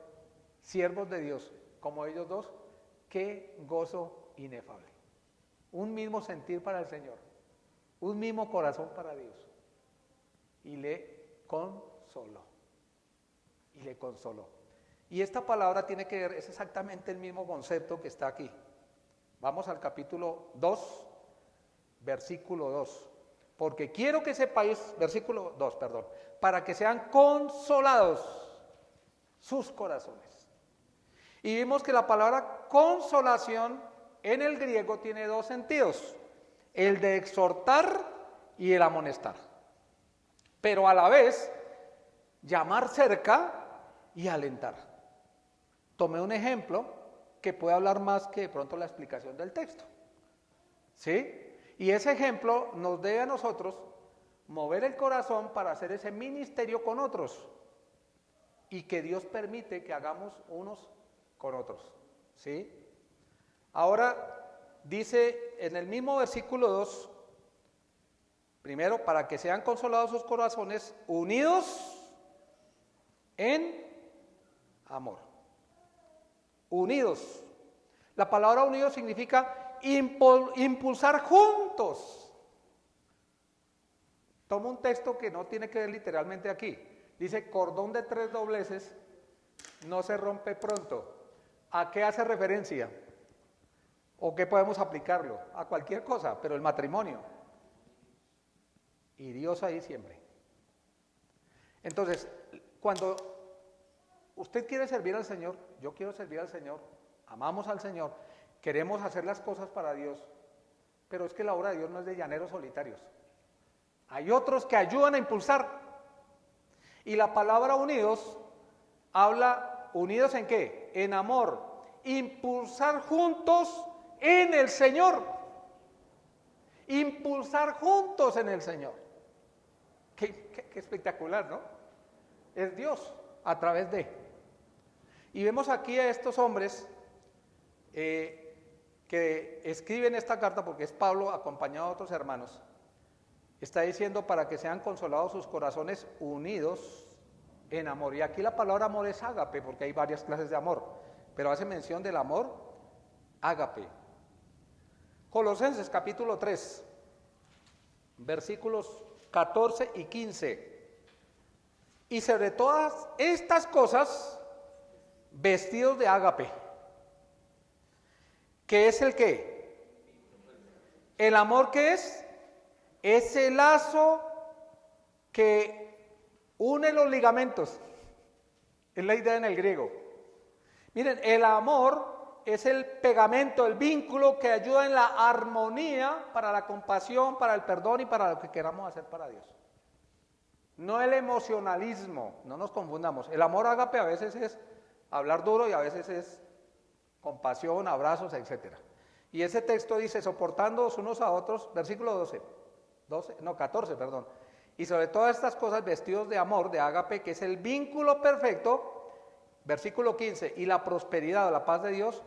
siervos de Dios, como ellos dos, qué gozo inefable. Un mismo sentir para el Señor, un mismo corazón para Dios. Y le consoló. Y le consoló. Y esta palabra tiene que ver, es exactamente el mismo concepto que está aquí. Vamos al capítulo 2, versículo 2. Porque quiero que sepáis, versículo 2, perdón, para que sean consolados sus corazones. Y vimos que la palabra consolación en el griego tiene dos sentidos, el de exhortar y el amonestar. Pero a la vez, llamar cerca y alentar. Tomé un ejemplo que puede hablar más que de pronto la explicación del texto. ¿Sí? Y ese ejemplo nos debe a nosotros mover el corazón para hacer ese ministerio con otros y que Dios permite que hagamos unos con otros. ¿Sí? Ahora dice en el mismo versículo 2, primero, para que sean consolados sus corazones unidos en amor. Unidos. La palabra unidos significa impulsar juntos. Tomo un texto que no tiene que ver literalmente aquí. Dice, cordón de 3 dobleces no se rompe pronto. ¿A qué hace referencia? ¿O qué podemos aplicarlo? A cualquier cosa, pero el matrimonio. Y Dios ahí siempre. Entonces, cuando usted quiere servir al Señor, yo quiero servir al Señor, amamos al Señor, queremos hacer las cosas para Dios, pero es que la obra de Dios no es de llaneros solitarios. Hay otros que ayudan a impulsar. Y la palabra unidos habla, ¿unidos en qué? En amor. Impulsar juntos en el Señor. Impulsar juntos en el Señor. Qué espectacular, ¿no? Es Dios a través de. Y vemos aquí a estos hombres que escriben esta carta, porque es Pablo acompañado de otros hermanos. Está diciendo para que sean consolados sus corazones unidos en amor. Y aquí la palabra amor es ágape, porque hay varias clases de amor, pero hace mención del amor ágape. Colosenses capítulo 3, versículos 14 y 15. Y sobre todas estas cosas, vestidos de ágape. ¿Qué es el qué? El amor, ¿qué es? Ese lazo que une los ligamentos. Es la idea en el griego. Miren, el amor es el pegamento, el vínculo que ayuda en la armonía para la compasión, para el perdón y para lo que queramos hacer para Dios. No el emocionalismo, no nos confundamos. El amor ágape a veces es hablar duro y a veces es compasión, abrazos, etc. Y ese texto dice, soportándoos unos a otros, versículo 14, perdón. Y sobre todas estas cosas vestidos de amor, de ágape, que es el vínculo perfecto, versículo 15, y la prosperidad o la paz de Dios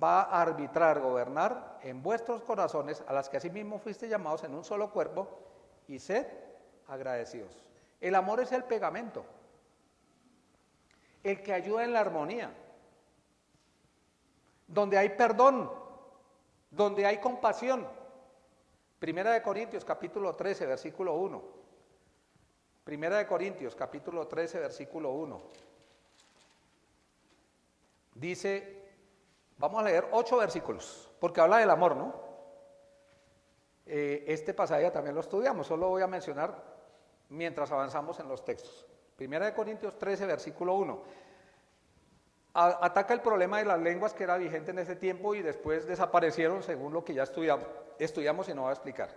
va a arbitrar, gobernar en vuestros corazones, a las que asimismo fuiste llamados en un solo cuerpo, y sed agradecidos. El amor es el pegamento, el que ayuda en la armonía, donde hay perdón, donde hay compasión. Primera de Corintios capítulo 13, versículo 1. Primera de Corintios capítulo 13, versículo 1. Dice, vamos a leer 8 versículos, porque habla del amor, ¿no? Este pasaje también lo estudiamos, solo voy a mencionar mientras avanzamos en los textos. Primera de Corintios 13, versículo 1. Ataca el problema de las lenguas que era vigente en ese tiempo y después desaparecieron según lo que ya estudiamos y no voy a explicar.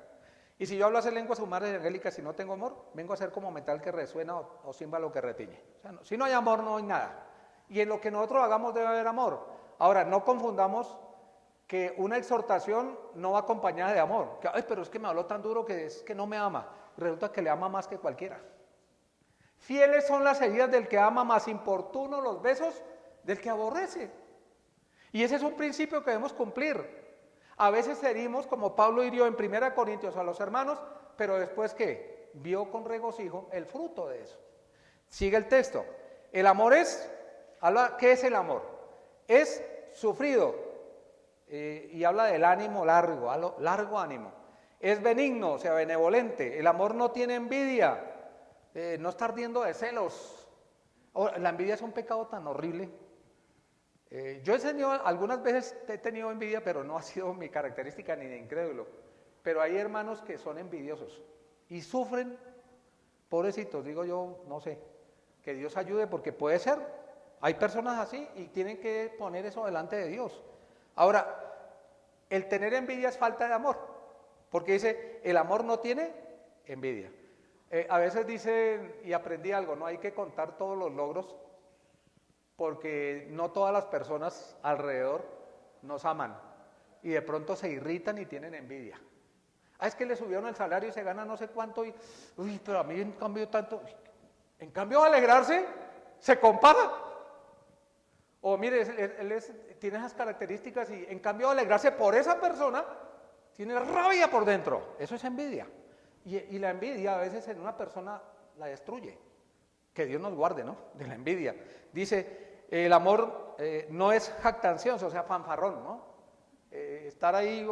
Y si yo hablase lenguas humanas y angélicas y no tengo amor, vengo a ser como metal que resuena o címbalo que retiñe. O sea, si no hay amor, no hay nada. Y en lo que nosotros hagamos debe haber amor. Ahora, no confundamos que una exhortación no va acompañada de amor. Que, ay, pero es que me habló tan duro que es que no me ama. Resulta que le ama más que cualquiera. Fieles son las heridas del que ama, más importunos los besos del que aborrece. Y ese es un principio que debemos cumplir. A veces herimos, como Pablo hirió en 1 Corintios a los hermanos, pero después ¿qué? Vio con regocijo el fruto de eso. Sigue el texto. El amor es, ¿qué es el amor? Es sufrido, y habla del ánimo largo ánimo. Es benigno, o sea, benevolente. El amor no tiene envidia, no está ardiendo de celos. Ahora, la envidia es un pecado tan horrible. Yo algunas veces he tenido envidia, pero no ha sido mi característica ni de incrédulo. Pero hay hermanos que son envidiosos y sufren, pobrecitos, digo yo, no sé, que Dios ayude porque puede ser. Hay personas así y tienen que poner eso delante de Dios. Ahora, el tener envidia es falta de amor, porque dice, el amor no tiene envidia. A veces dicen, y aprendí algo, no hay que contar todos los logros, porque no todas las personas alrededor nos aman y de pronto se irritan y tienen envidia. Es que le subieron el salario y se gana no sé cuánto y, uy, pero a mí en cambio tanto, en cambio alegrarse, se compara. O mire, él tiene esas características y en cambio alegrarse por esa persona, tiene rabia por dentro. Eso es envidia. Y la envidia a veces en una persona la destruye. Que Dios nos guarde, ¿no? De la envidia. Dice, el amor no es jactancioso, o sea, fanfarrón, ¿no? Estar ahí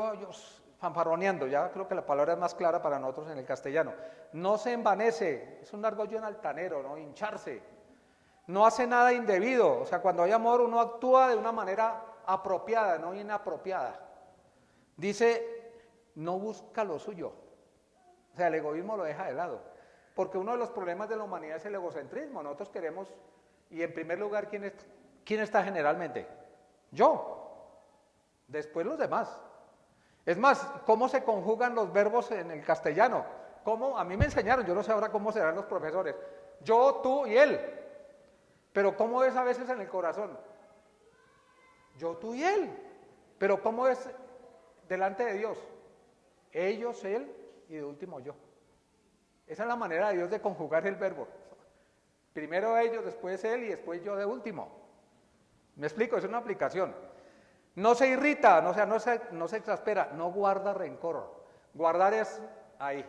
fanfarroneando, ya creo que la palabra es más clara para nosotros en el castellano. No se envanece, es un argollo en altanero, ¿no? Hincharse. No hace nada indebido, o sea, cuando hay amor uno actúa de una manera apropiada, no inapropiada. Dice, no busca lo suyo, o sea, el egoísmo lo deja de lado. Porque uno de los problemas de la humanidad es el egocentrismo. Nosotros queremos, y en primer lugar, ¿quién está generalmente? Yo. Después los demás. Es más, ¿cómo se conjugan los verbos en el castellano? ¿Cómo? A mí me enseñaron, yo no sé ahora cómo serán los profesores. Yo, tú y él. Pero ¿cómo es a veces en el corazón? Yo, tú y él. Pero ¿cómo es delante de Dios? Ellos, él y de último yo. Esa es la manera de Dios de conjugar el verbo. Primero ellos, después él y después yo de último. ¿Me explico? Es una aplicación. No se irrita, o sea, no se exaspera, no guarda rencor. Guardar es ahí.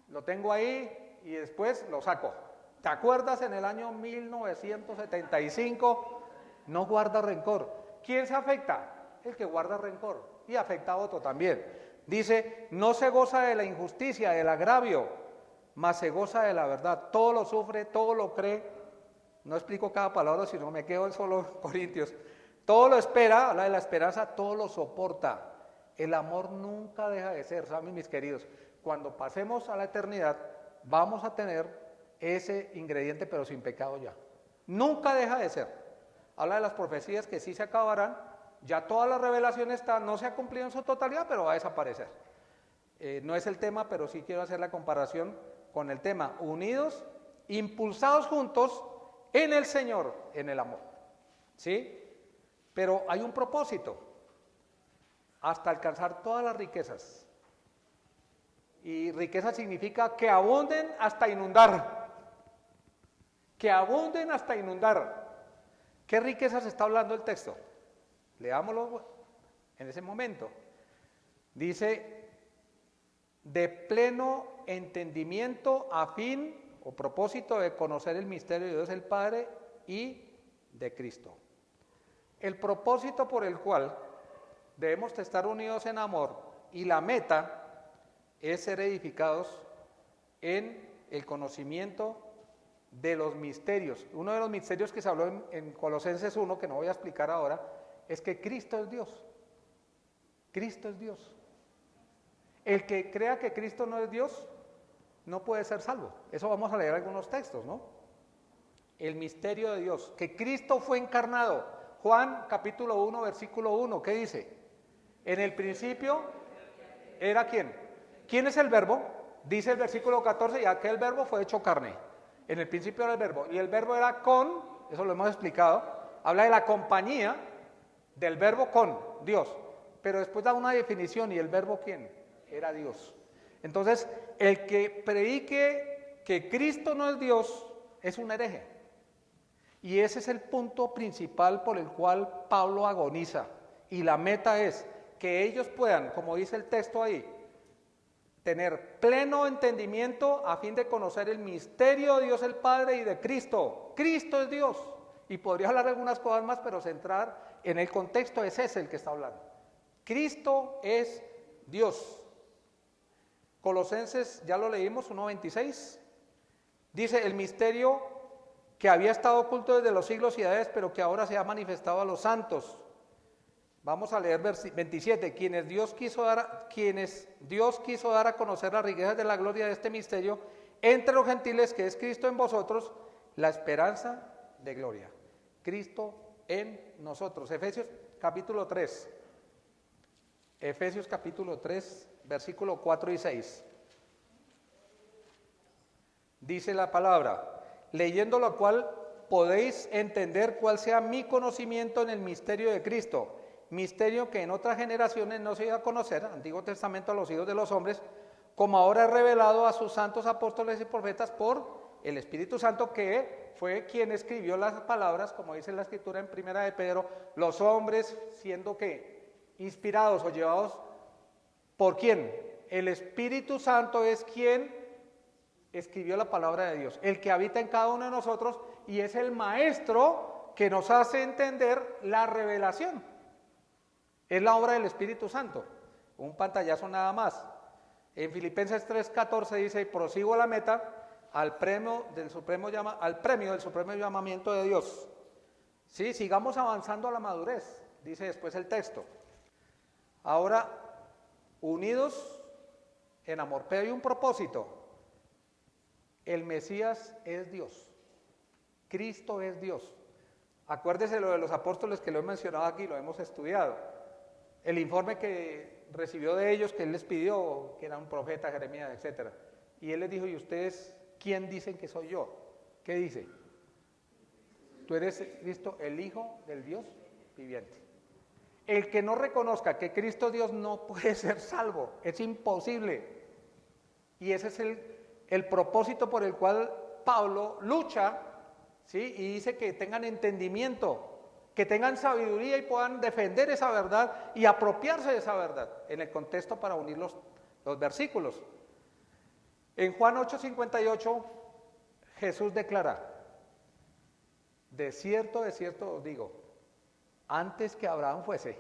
Lo tengo ahí y después lo saco. ¿Te acuerdas en el año 1975? No guarda rencor. ¿Quién se afecta? El que guarda rencor y afecta a otro también. Dice, no se goza de la injusticia, del agravio, mas se goza de la verdad. Todo lo sufre, todo lo cree. No explico cada palabra, sino me quedo en solo Corintios. Todo lo espera, habla de la esperanza, todo lo soporta. El amor nunca deja de ser, ¿saben, mis queridos? Cuando pasemos a la eternidad, vamos a tener ese ingrediente, pero sin pecado ya. Nunca deja de ser. Habla de las profecías que sí se acabarán, ya toda la revelación está, no se ha cumplido en su totalidad, pero va a desaparecer. No es el tema, pero sí quiero hacer la comparación con el tema, unidos, impulsados juntos en el Señor, en el amor. ¿Sí? Pero hay un propósito, hasta alcanzar todas las riquezas. Y riqueza significa que abunden hasta inundar. Que abunden hasta inundar. ¿Qué riquezas está hablando el texto? Leámoslo en ese momento. Dice, de pleno entendimiento a fin o propósito de conocer el misterio de Dios el Padre y de Cristo. El propósito por el cual debemos estar unidos en amor y la meta es ser edificados en el conocimiento de los misterios. Uno de los misterios que se habló en Colosenses 1, que no voy a explicar ahora, es que Cristo es Dios. Cristo es Dios. El que crea que Cristo no es Dios, no puede ser salvo. Eso vamos a leer algunos textos, ¿no? El misterio de Dios, que Cristo fue encarnado. Juan capítulo 1, versículo 1, ¿qué dice? En el principio era ¿quién? ¿Quién es el verbo? Dice el versículo 14, y aquel verbo fue hecho carne. En el principio era el verbo, y el verbo era con, eso lo hemos explicado, habla de la compañía del verbo con Dios, pero después da una definición, y el verbo ¿quién? Era Dios. Entonces, el que predique que Cristo no es Dios, es un hereje. Y ese es el punto principal por el cual Pablo agoniza. Y la meta es que ellos puedan, como dice el texto ahí, tener pleno entendimiento a fin de conocer el misterio de Dios el Padre y de Cristo. Cristo es Dios. Y podría hablar de algunas cosas más, pero centrar en el contexto es ese el que está hablando. Cristo es Dios. Colosenses, ya lo leímos, 1:26. Dice, el misterio que había estado oculto desde los siglos y edades, pero que ahora se ha manifestado a los santos. Vamos a leer 27, quienes Dios quiso dar a conocer las riquezas de la gloria de este misterio entre los gentiles, que es Cristo en vosotros, la esperanza de gloria. Cristo en nosotros. Efesios capítulo 3. Efesios capítulo 3, versículo 4 y 6. Dice la palabra, leyendo lo cual podéis entender cuál sea mi conocimiento en el misterio de Cristo, misterio que en otras generaciones no se iba a conocer, Antiguo Testamento, a los hijos de los hombres, como ahora es revelado a sus santos apóstoles y profetas por el Espíritu Santo, que fue quien escribió las palabras, como dice la Escritura en Primera de Pedro, los hombres siendo que inspirados o llevados ¿por quién? El Espíritu Santo es quien escribió la palabra de Dios, el que habita en cada uno de nosotros y es el maestro que nos hace entender la revelación. Es la obra del Espíritu Santo. Un pantallazo nada más. En Filipenses 3:14 dice, y prosigo a la meta, al premio del supremo llamamiento de Dios. Sí, sigamos avanzando a la madurez, dice después el texto. Ahora, unidos en amor, pero hay un propósito. El Mesías es Dios. Cristo es Dios. Acuérdese lo de los apóstoles que lo he mencionado aquí, lo hemos estudiado. El informe que recibió de ellos, que él les pidió, que era un profeta, Jeremías, etc. Y él les dijo, ¿y ustedes quién dicen que soy yo? ¿Qué dice? Tú eres Cristo, el Hijo del Dios viviente. El que no reconozca que Cristo es Dios no puede ser salvo, es imposible. Y ese es el propósito por el cual Pablo lucha, ¿sí? Y dice que tengan entendimiento, que tengan sabiduría y puedan defender esa verdad y apropiarse de esa verdad en el contexto para unir los versículos. En Juan 8:58 Jesús declara, de cierto os digo, antes que Abraham fuese,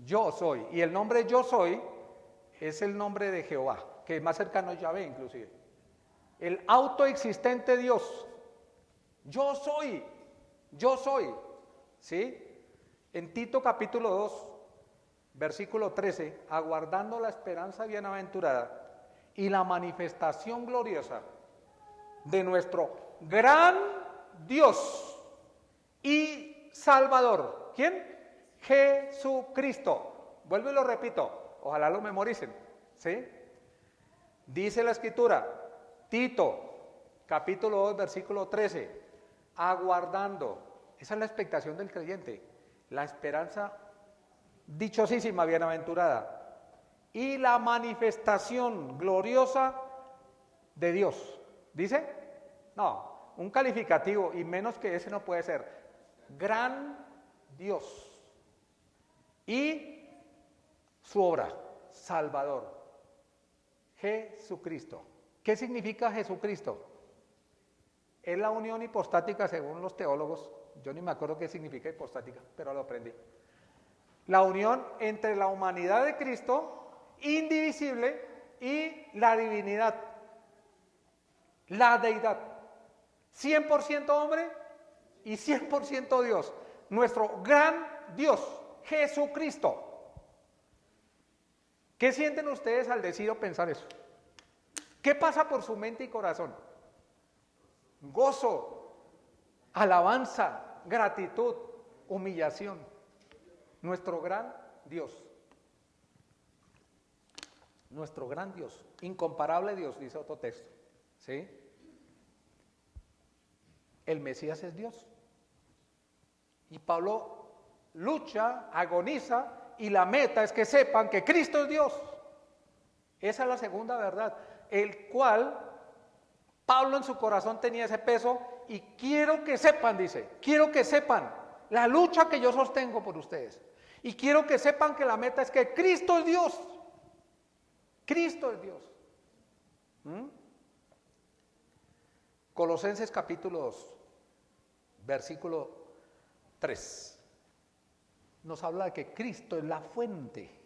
yo soy. Y el nombre yo soy es el nombre de Jehová, que es más cercano a Yahvé inclusive. El autoexistente Dios. Yo soy, ¿sí? En Tito capítulo 2, versículo 13, aguardando la esperanza bienaventurada y la manifestación gloriosa de nuestro gran Dios y Salvador. ¿Quién? Jesucristo. Vuelvo y lo repito, ojalá lo memoricen, ¿sí? Dice la Escritura, Tito, capítulo 2, versículo 13, aguardando, esa es la expectación del creyente, la esperanza dichosísima, bienaventurada, y la manifestación gloriosa de Dios. ¿Dice? No, un calificativo, y menos que ese no puede ser. Gran Dios. Y su obra, Salvador, Jesucristo. ¿Qué significa Jesucristo? Es la unión hipostática según los teólogos. Yo ni me acuerdo qué significa hipostática, pero lo aprendí. La unión entre la humanidad de Cristo, indivisible, y la divinidad, la deidad. 100% hombre y 100% Dios. Nuestro gran Dios, Jesucristo. ¿Qué sienten ustedes al decir o pensar eso? ¿Qué pasa por su mente y corazón? Gozo, alabanza, gratitud, humillación. Nuestro gran Dios. Nuestro gran Dios, incomparable Dios, dice otro texto. ¿Sí? El Mesías es Dios. Y Pablo lucha, agoniza, y la meta es que sepan que Cristo es Dios. Esa es la segunda verdad, el cual Pablo en su corazón tenía ese peso, y quiero que sepan, dice, quiero que sepan la lucha que yo sostengo por ustedes. Y quiero que sepan que la meta es que Cristo es Dios. Cristo es Dios. Colosenses capítulo 2, versículo 3. Nos habla de que Cristo es la fuente.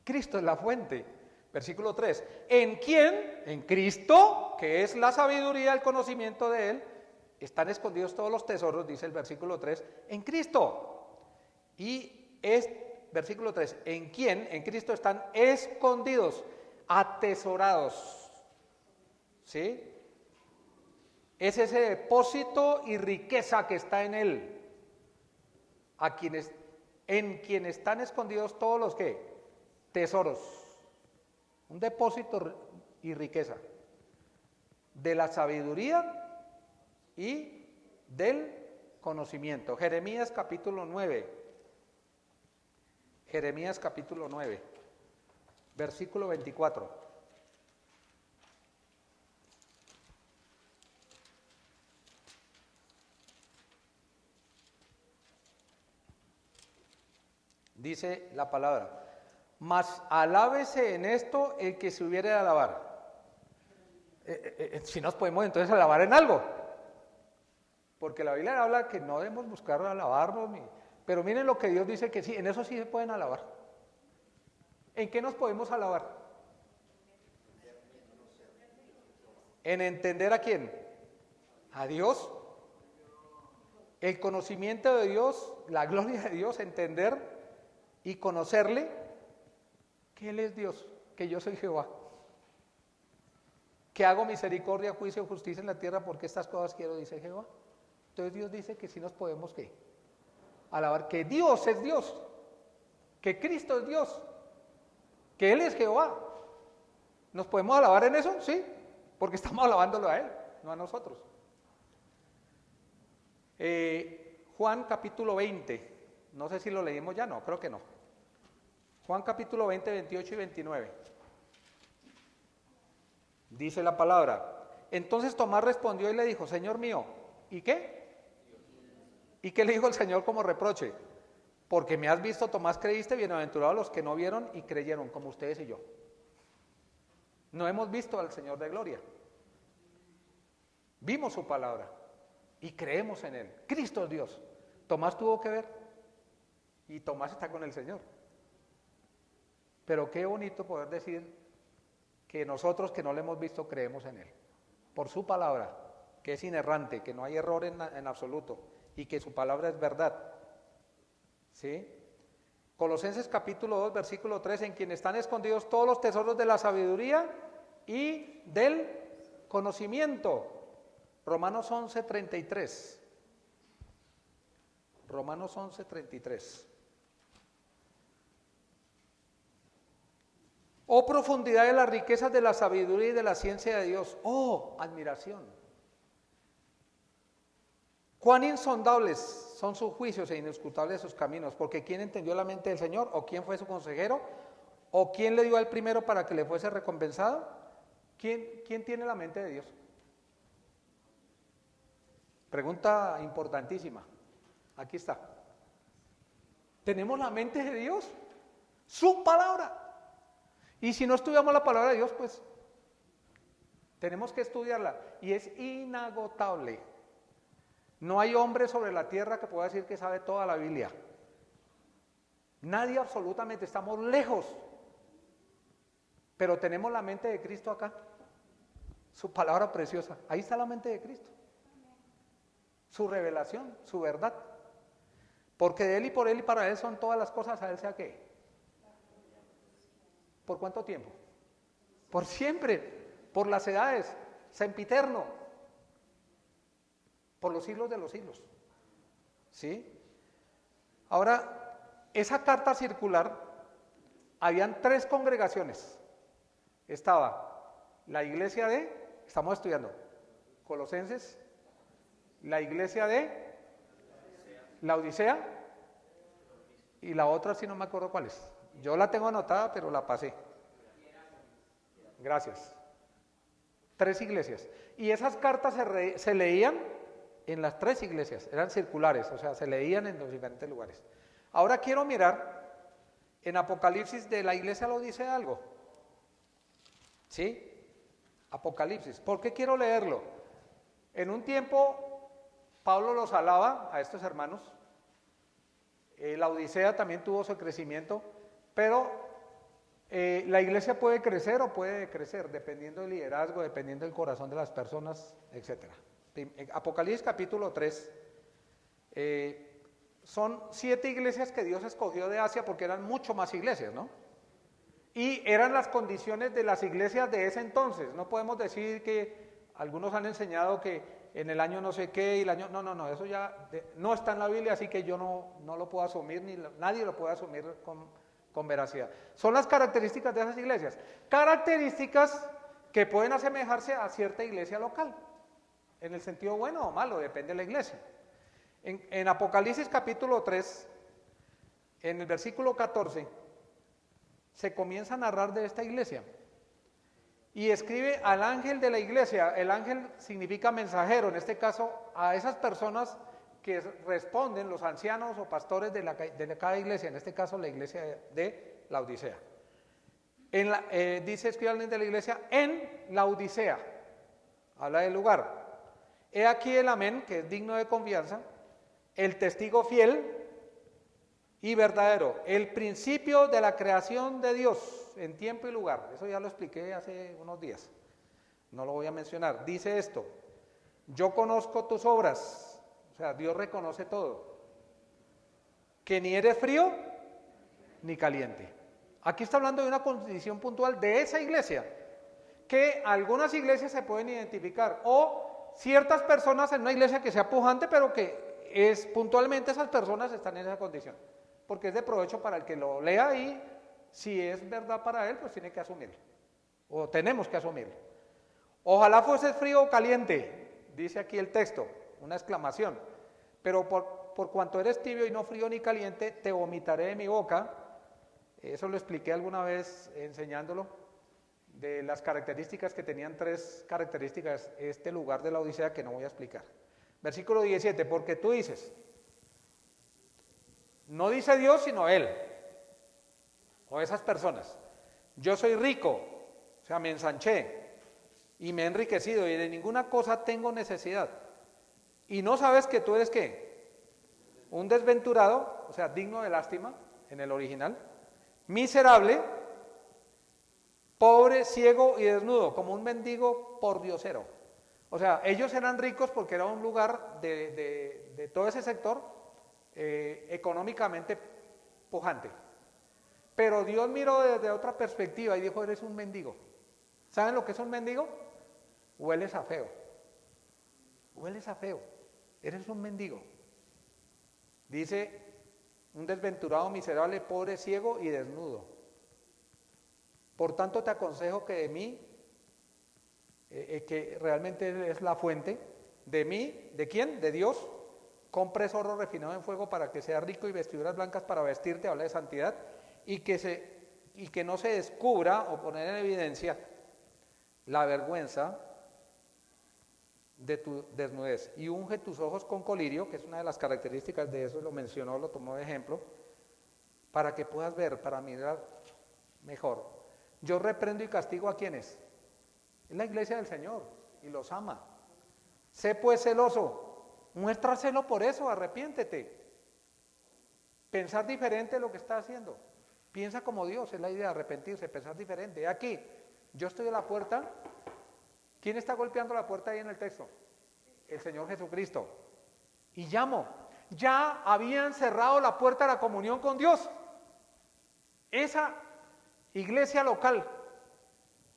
Cristo es la fuente. Versículo 3. ¿En quién? En Cristo, que es la sabiduría, el conocimiento de Él, están escondidos todos los tesoros, dice el versículo 3, en Cristo. Y es, versículo 3, ¿en quién? En Cristo están escondidos, atesorados. ¿Sí? Es ese depósito y riqueza que está en Él. En quien están escondidos todos los ¿qué? Tesoros. Un depósito y riqueza. De la sabiduría y del conocimiento. Jeremías capítulo 9. Jeremías capítulo 9, versículo 24. Dice la palabra, mas alábese en esto el que se hubiere de alabar. Si nos podemos entonces alabar en algo, porque la Biblia habla que no debemos buscar alabarnos, pero miren lo que Dios dice que sí, en eso sí se pueden alabar. ¿En qué nos podemos alabar? En entender a quién, a Dios, el conocimiento de Dios, la gloria de Dios, entender y conocerle que Él es Dios, que yo soy Jehová, que hago misericordia, juicio, justicia en la tierra, porque estas cosas quiero, dice Jehová. Entonces Dios dice que sí nos podemos ¿qué? Alabar, que Dios es Dios, que Cristo es Dios, que Él es Jehová. ¿Nos podemos alabar en eso? Sí, porque estamos alabándolo a Él, no a nosotros. Juan capítulo 20, no sé si lo leímos ya, no, creo que no. Juan capítulo 20, 28 y 29. Dice la palabra, entonces Tomás respondió y le dijo, Señor mío, ¿y qué? ¿Y qué le dijo el Señor como reproche? Porque me has visto, Tomás, creíste, bienaventurados los que no vieron y creyeron, como ustedes y yo. No hemos visto al Señor de gloria. Vimos su palabra y creemos en Él. Cristo es Dios. Tomás tuvo que ver y Tomás está con el Señor. Pero qué bonito poder decir que nosotros que no le hemos visto creemos en Él. Por su palabra, que es inerrante, que no hay error en absoluto y que su palabra es verdad. ¿Sí? Colosenses capítulo 2, versículo 3, en quien están escondidos todos los tesoros de la sabiduría y del conocimiento. Romanos 11, 33. Romanos 11, 33. Oh profundidad de las riquezas de la sabiduría y de la ciencia de Dios. Oh admiración. Cuán insondables son sus juicios e inescrutables sus caminos, porque ¿quién entendió la mente del Señor? ¿O quién fue su consejero? ¿O quién le dio al primero para que le fuese recompensado? ¿Quién tiene la mente de Dios? Pregunta importantísima. Aquí está. ¿Tenemos la mente de Dios? Su palabra. Y si no estudiamos la palabra de Dios, pues tenemos que estudiarla. Y es inagotable. No hay hombre sobre la tierra que pueda decir que sabe toda la Biblia. Nadie absolutamente, estamos lejos. Pero tenemos la mente de Cristo acá. Su palabra preciosa. Ahí está la mente de Cristo. Su revelación, su verdad. Porque de Él y por Él y para Él son todas las cosas, a Él sea qué. ¿Por cuánto tiempo? Por siempre, por las edades, sempiterno. por los siglos de los siglos. ¿Sí? Ahora, esa carta circular, habían 3 congregaciones. Estaba la iglesia estamos estudiando, Colosenses, la iglesia de Laodicea y la otra sí no me acuerdo cuál es. Yo la tengo anotada, pero la pasé. Gracias. 3 iglesias. Y esas cartas se leían en las 3 iglesias, eran circulares, o sea, se leían en los diferentes lugares. Ahora quiero mirar en Apocalipsis de la iglesia de Laodicea algo. ¿Sí? Apocalipsis. ¿Por qué quiero leerlo? En un tiempo, Pablo los alaba a estos hermanos. La Odisea también tuvo su crecimiento, pero la iglesia puede crecer o puede decrecer, dependiendo del liderazgo, dependiendo del corazón de las personas, etc. Apocalipsis capítulo 3, son 7 iglesias que Dios escogió de Asia porque eran mucho más iglesias, ¿no? Y eran las condiciones de las iglesias de ese entonces. No podemos decir que algunos han enseñado que en el año no sé qué y el año... No, eso ya no está en la Biblia, así que yo no lo puedo asumir, nadie lo puede asumir con veracidad. Son las características de esas iglesias. Características que pueden asemejarse a cierta iglesia local, en el sentido bueno o malo, depende de la iglesia. En Apocalipsis capítulo 3, en el versículo 14, se comienza a narrar de esta iglesia. Y escribe al ángel de la iglesia. El ángel significa mensajero, en este caso a esas personas que responden, los ancianos o pastores de cada iglesia, en este caso la iglesia de Laodicea. Dice, escribe al ángel de la iglesia en Laodicea, habla del lugar. He aquí el amén, que es digno de confianza, el testigo fiel y verdadero, el principio de la creación de Dios en tiempo y lugar. Eso ya lo expliqué hace unos días, no lo voy a mencionar. Dice esto: yo conozco tus obras, o sea, Dios reconoce todo, que ni eres frío ni caliente. Aquí está hablando de una condición puntual de esa iglesia, que algunas iglesias se pueden identificar, o ciertas personas en una iglesia que sea pujante, pero que puntualmente esas personas están en esa condición, porque es de provecho para el que lo lea y si es verdad para él, pues tiene que asumirlo, o tenemos que asumirlo. Ojalá fueses frío o caliente, dice aquí el texto, una exclamación, pero por cuanto eres tibio y no frío ni caliente, te vomitaré de mi boca. Eso lo expliqué alguna vez enseñándolo, de las características que tenían 3 características este lugar de la Odisea que no voy a explicar. Versículo 17, porque tú dices, no dice Dios sino Él, o esas personas, yo soy rico, o sea, me ensanché y me he enriquecido y de ninguna cosa tengo necesidad. Y no sabes que tú eres ¿qué? Un desventurado, o sea, digno de lástima en el original, miserable, pobre, ciego y desnudo, como un mendigo pordiosero. O sea, ellos eran ricos porque era un lugar de todo ese sector económicamente pujante. Pero Dios miró desde otra perspectiva y dijo, eres un mendigo. ¿Saben lo que es un mendigo? Hueles a feo. Hueles a feo. Eres un mendigo. Dice, un desventurado, miserable, pobre, ciego y desnudo. Por tanto te aconsejo que de mí, que realmente es la fuente, de mí, ¿de quién? De Dios, compres oro refinado en fuego para que sea rico y vestiduras blancas para vestirte, habla de santidad, y que no se descubra o poner en evidencia la vergüenza de tu desnudez. Y unge tus ojos con colirio, que es una de las características de eso, lo mencionó, lo tomó de ejemplo, para que puedas ver, para mirar mejor. Yo reprendo y castigo a quienes. Es la iglesia del Señor y los ama. Sé pues celoso, muestra celo por eso, arrepiéntete. Pensar diferente de lo que estás haciendo. Piensa como Dios, es la idea, arrepentirse, pensar diferente. Aquí, yo estoy a la puerta. ¿Quién está golpeando la puerta ahí en el texto? El Señor Jesucristo. Y llamo. Ya habían cerrado la puerta de la comunión con Dios. Esa iglesia local,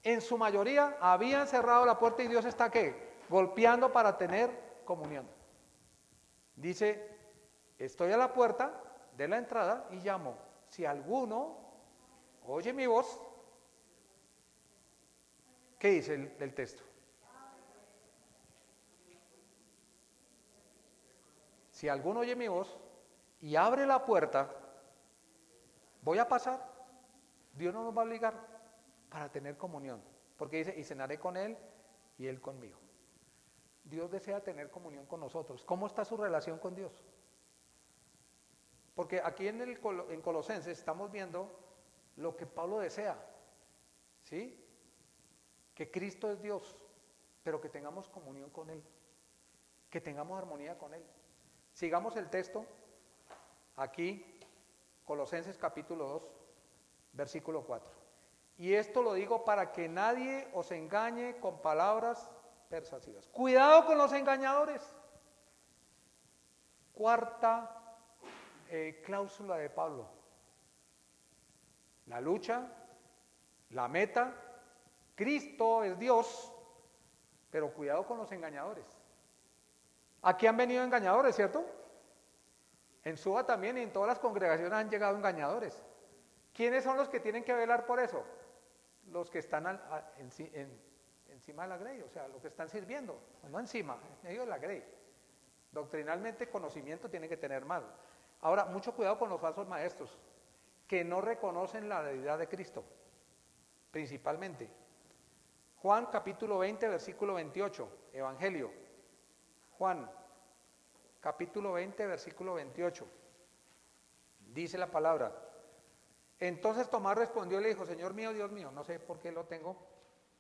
en su mayoría, habían cerrado la puerta y Dios está ¿qué? Golpeando para tener comunión. Dice, estoy a la puerta de la entrada y llamo. Si alguno oye mi voz, ¿qué dice el texto? Si alguno oye mi voz y abre la puerta, voy a pasar. Dios no nos va a obligar para tener comunión, porque dice, y cenaré con él y él conmigo. Dios desea tener comunión con nosotros. ¿Cómo está su relación con Dios? Porque aquí en Colosenses estamos viendo lo que Pablo desea, ¿sí? Que Cristo es Dios, pero que tengamos comunión con Él, que tengamos armonía con Él. Sigamos el texto, aquí, Colosenses capítulo 2, versículo 4. Y esto lo digo para que nadie os engañe con palabras persuasivas. Cuidado con los engañadores. Cuarta cláusula de Pablo. La lucha, la meta, Cristo es Dios, pero cuidado con los engañadores. Aquí han venido engañadores, ¿cierto? En Suba también y en todas las congregaciones han llegado engañadores. ¿Quiénes son los que tienen que velar por eso? Los que están encima de la grey, o sea, los que están sirviendo, no encima, en medio de la grey. Doctrinalmente conocimiento tiene que tener más. Ahora, mucho cuidado con los falsos maestros, que no reconocen la deidad de Cristo, principalmente. Juan capítulo 20, versículo 28, Evangelio. Juan capítulo 20, versículo 28. Dice la palabra. Entonces Tomás respondió y le dijo, Señor mío, Dios mío, no sé por qué lo tengo,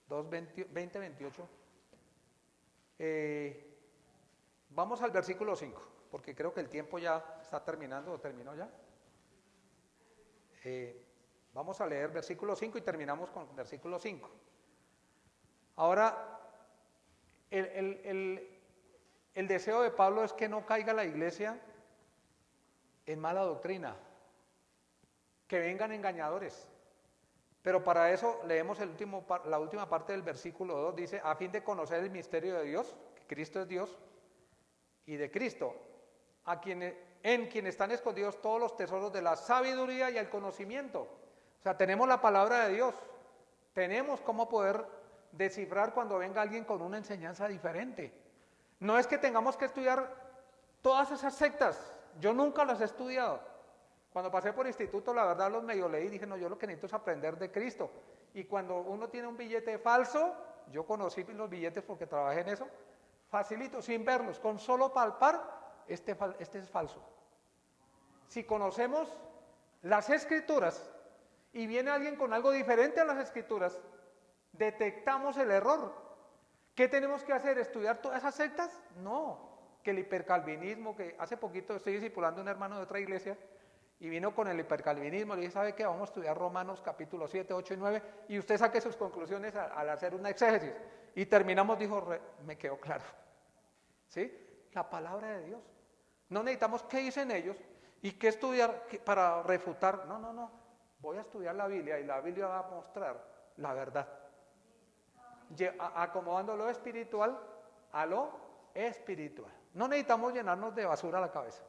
20, 28. Vamos al versículo 5, porque creo que el tiempo ya está terminando, o terminó ya. Vamos a leer versículo 5 y terminamos con versículo 5. Ahora, el deseo de Pablo es que no caiga la iglesia en mala doctrina, que vengan engañadores. Pero para eso leemos la última parte del versículo 2, dice, a fin de conocer el misterio de Dios, que Cristo es Dios, y de Cristo, en quien están escondidos todos los tesoros de la sabiduría y el conocimiento. O sea, tenemos la palabra de Dios, tenemos cómo poder descifrar cuando venga alguien con una enseñanza diferente. No es que tengamos que estudiar todas esas sectas, yo nunca las he estudiado. Cuando pasé por instituto, la verdad los medio leí y dije, no, yo lo que necesito es aprender de Cristo. Y cuando uno tiene un billete falso, yo conocí los billetes porque trabajé en eso, facilito, sin verlos, con solo palpar, este es falso. Si conocemos las Escrituras y viene alguien con algo diferente a las Escrituras, detectamos el error. ¿Qué tenemos que hacer? ¿Estudiar todas esas sectas? No, que el hipercalvinismo, que hace poquito estoy discipulando a un hermano de otra iglesia, y vino con el hipercalvinismo, le dije, ¿sabe qué? Vamos a estudiar Romanos capítulo 7, 8 y 9, y usted saque sus conclusiones al hacer una exégesis. Y terminamos, dijo, me quedó claro. ¿Sí? La palabra de Dios. No necesitamos qué dicen ellos y qué estudiar para refutar. No. Voy a estudiar la Biblia y la Biblia va a mostrar la verdad. Acomodando lo espiritual a lo espiritual. No necesitamos llenarnos de basura la cabeza.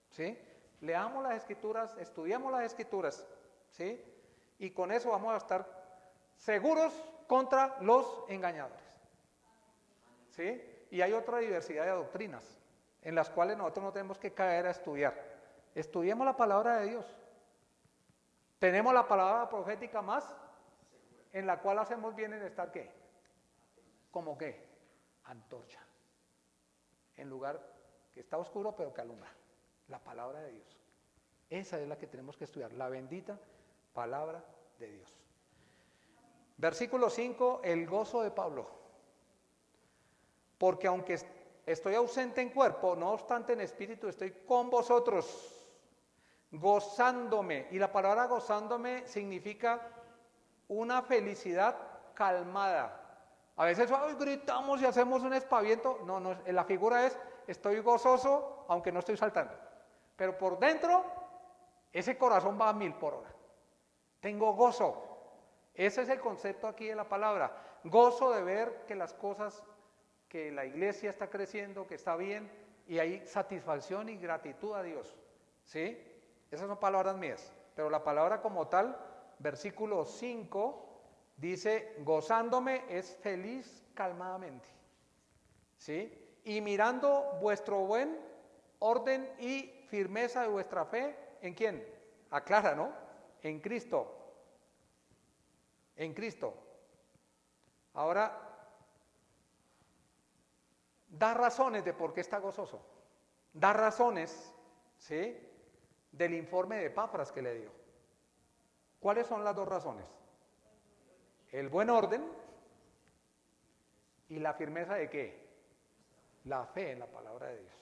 ¿Sí? Leamos las Escrituras, estudiamos las Escrituras, ¿sí? Y con eso vamos a estar seguros contra los engañadores, ¿sí? Y hay otra diversidad de doctrinas en las cuales nosotros no tenemos que caer a estudiar. Estudiemos la palabra de Dios. Tenemos la palabra profética más, en la cual hacemos bien en estar, ¿qué? ¿Cómo qué? Antorcha. En lugar que está oscuro, pero que alumbra. La palabra de Dios. Esa es la que tenemos que estudiar, la bendita palabra de Dios. Versículo 5, el gozo de Pablo. Porque aunque estoy ausente en cuerpo, no obstante en espíritu estoy con vosotros, gozándome. Y la palabra gozándome significa una felicidad calmada. A veces gritamos y hacemos un espaviento. No, la figura es, estoy gozoso aunque no estoy saltando. Pero por dentro, ese corazón va a 1000 por hora. Tengo gozo. Ese es el concepto aquí de la palabra. Gozo de ver que las cosas, que la iglesia está creciendo, que está bien, y hay satisfacción y gratitud a Dios. ¿Sí? Esas son palabras mías, pero la palabra como tal, versículo 5, dice, gozándome es feliz calmadamente. ¿Sí? Y mirando vuestro buen orden y firmeza de vuestra fe, ¿en quién? Aclara, ¿no? En Cristo. En Cristo. Ahora, da razones de por qué está gozoso. Da razones, ¿sí?, del informe de Epafras que le dio. ¿Cuáles son las dos razones? El buen orden y la firmeza de qué? La fe en la palabra de Dios.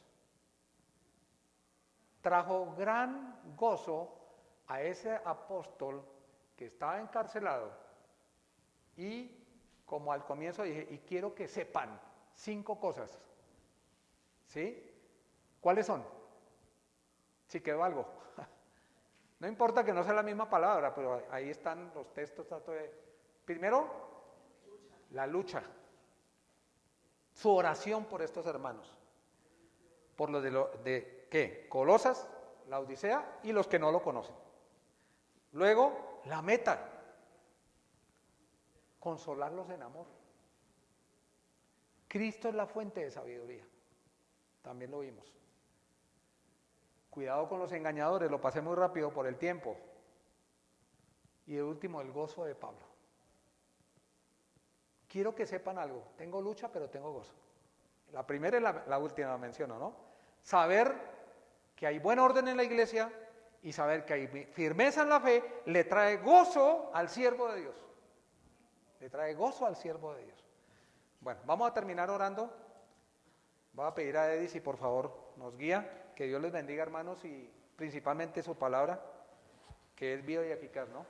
Trajo gran gozo a ese apóstol que estaba encarcelado y, como al comienzo dije, y quiero que sepan 5 cosas. ¿Sí? ¿Cuáles son? Si quedó algo. No importa que no sea la misma palabra, pero ahí están los textos. Primero, la lucha. Su oración por estos hermanos. Por los de ¿qué? Colosas, la Odisea y los que no lo conocen. Luego, la meta. Consolarlos en amor. Cristo es la fuente de sabiduría. También lo vimos. Cuidado con los engañadores, lo pasé muy rápido por el tiempo. Y de último, el gozo de Pablo. Quiero que sepan algo, tengo lucha, pero tengo gozo. La primera y la última menciono, ¿no? Saber que hay buen orden en la iglesia y saber que hay firmeza en la fe le trae gozo al siervo de Dios. Le trae gozo al siervo de Dios. Bueno, vamos a terminar orando. Voy a pedir a Edith si por favor nos guía. Que Dios les bendiga, hermanos, y principalmente su palabra, que es viva y eficaz, ¿no?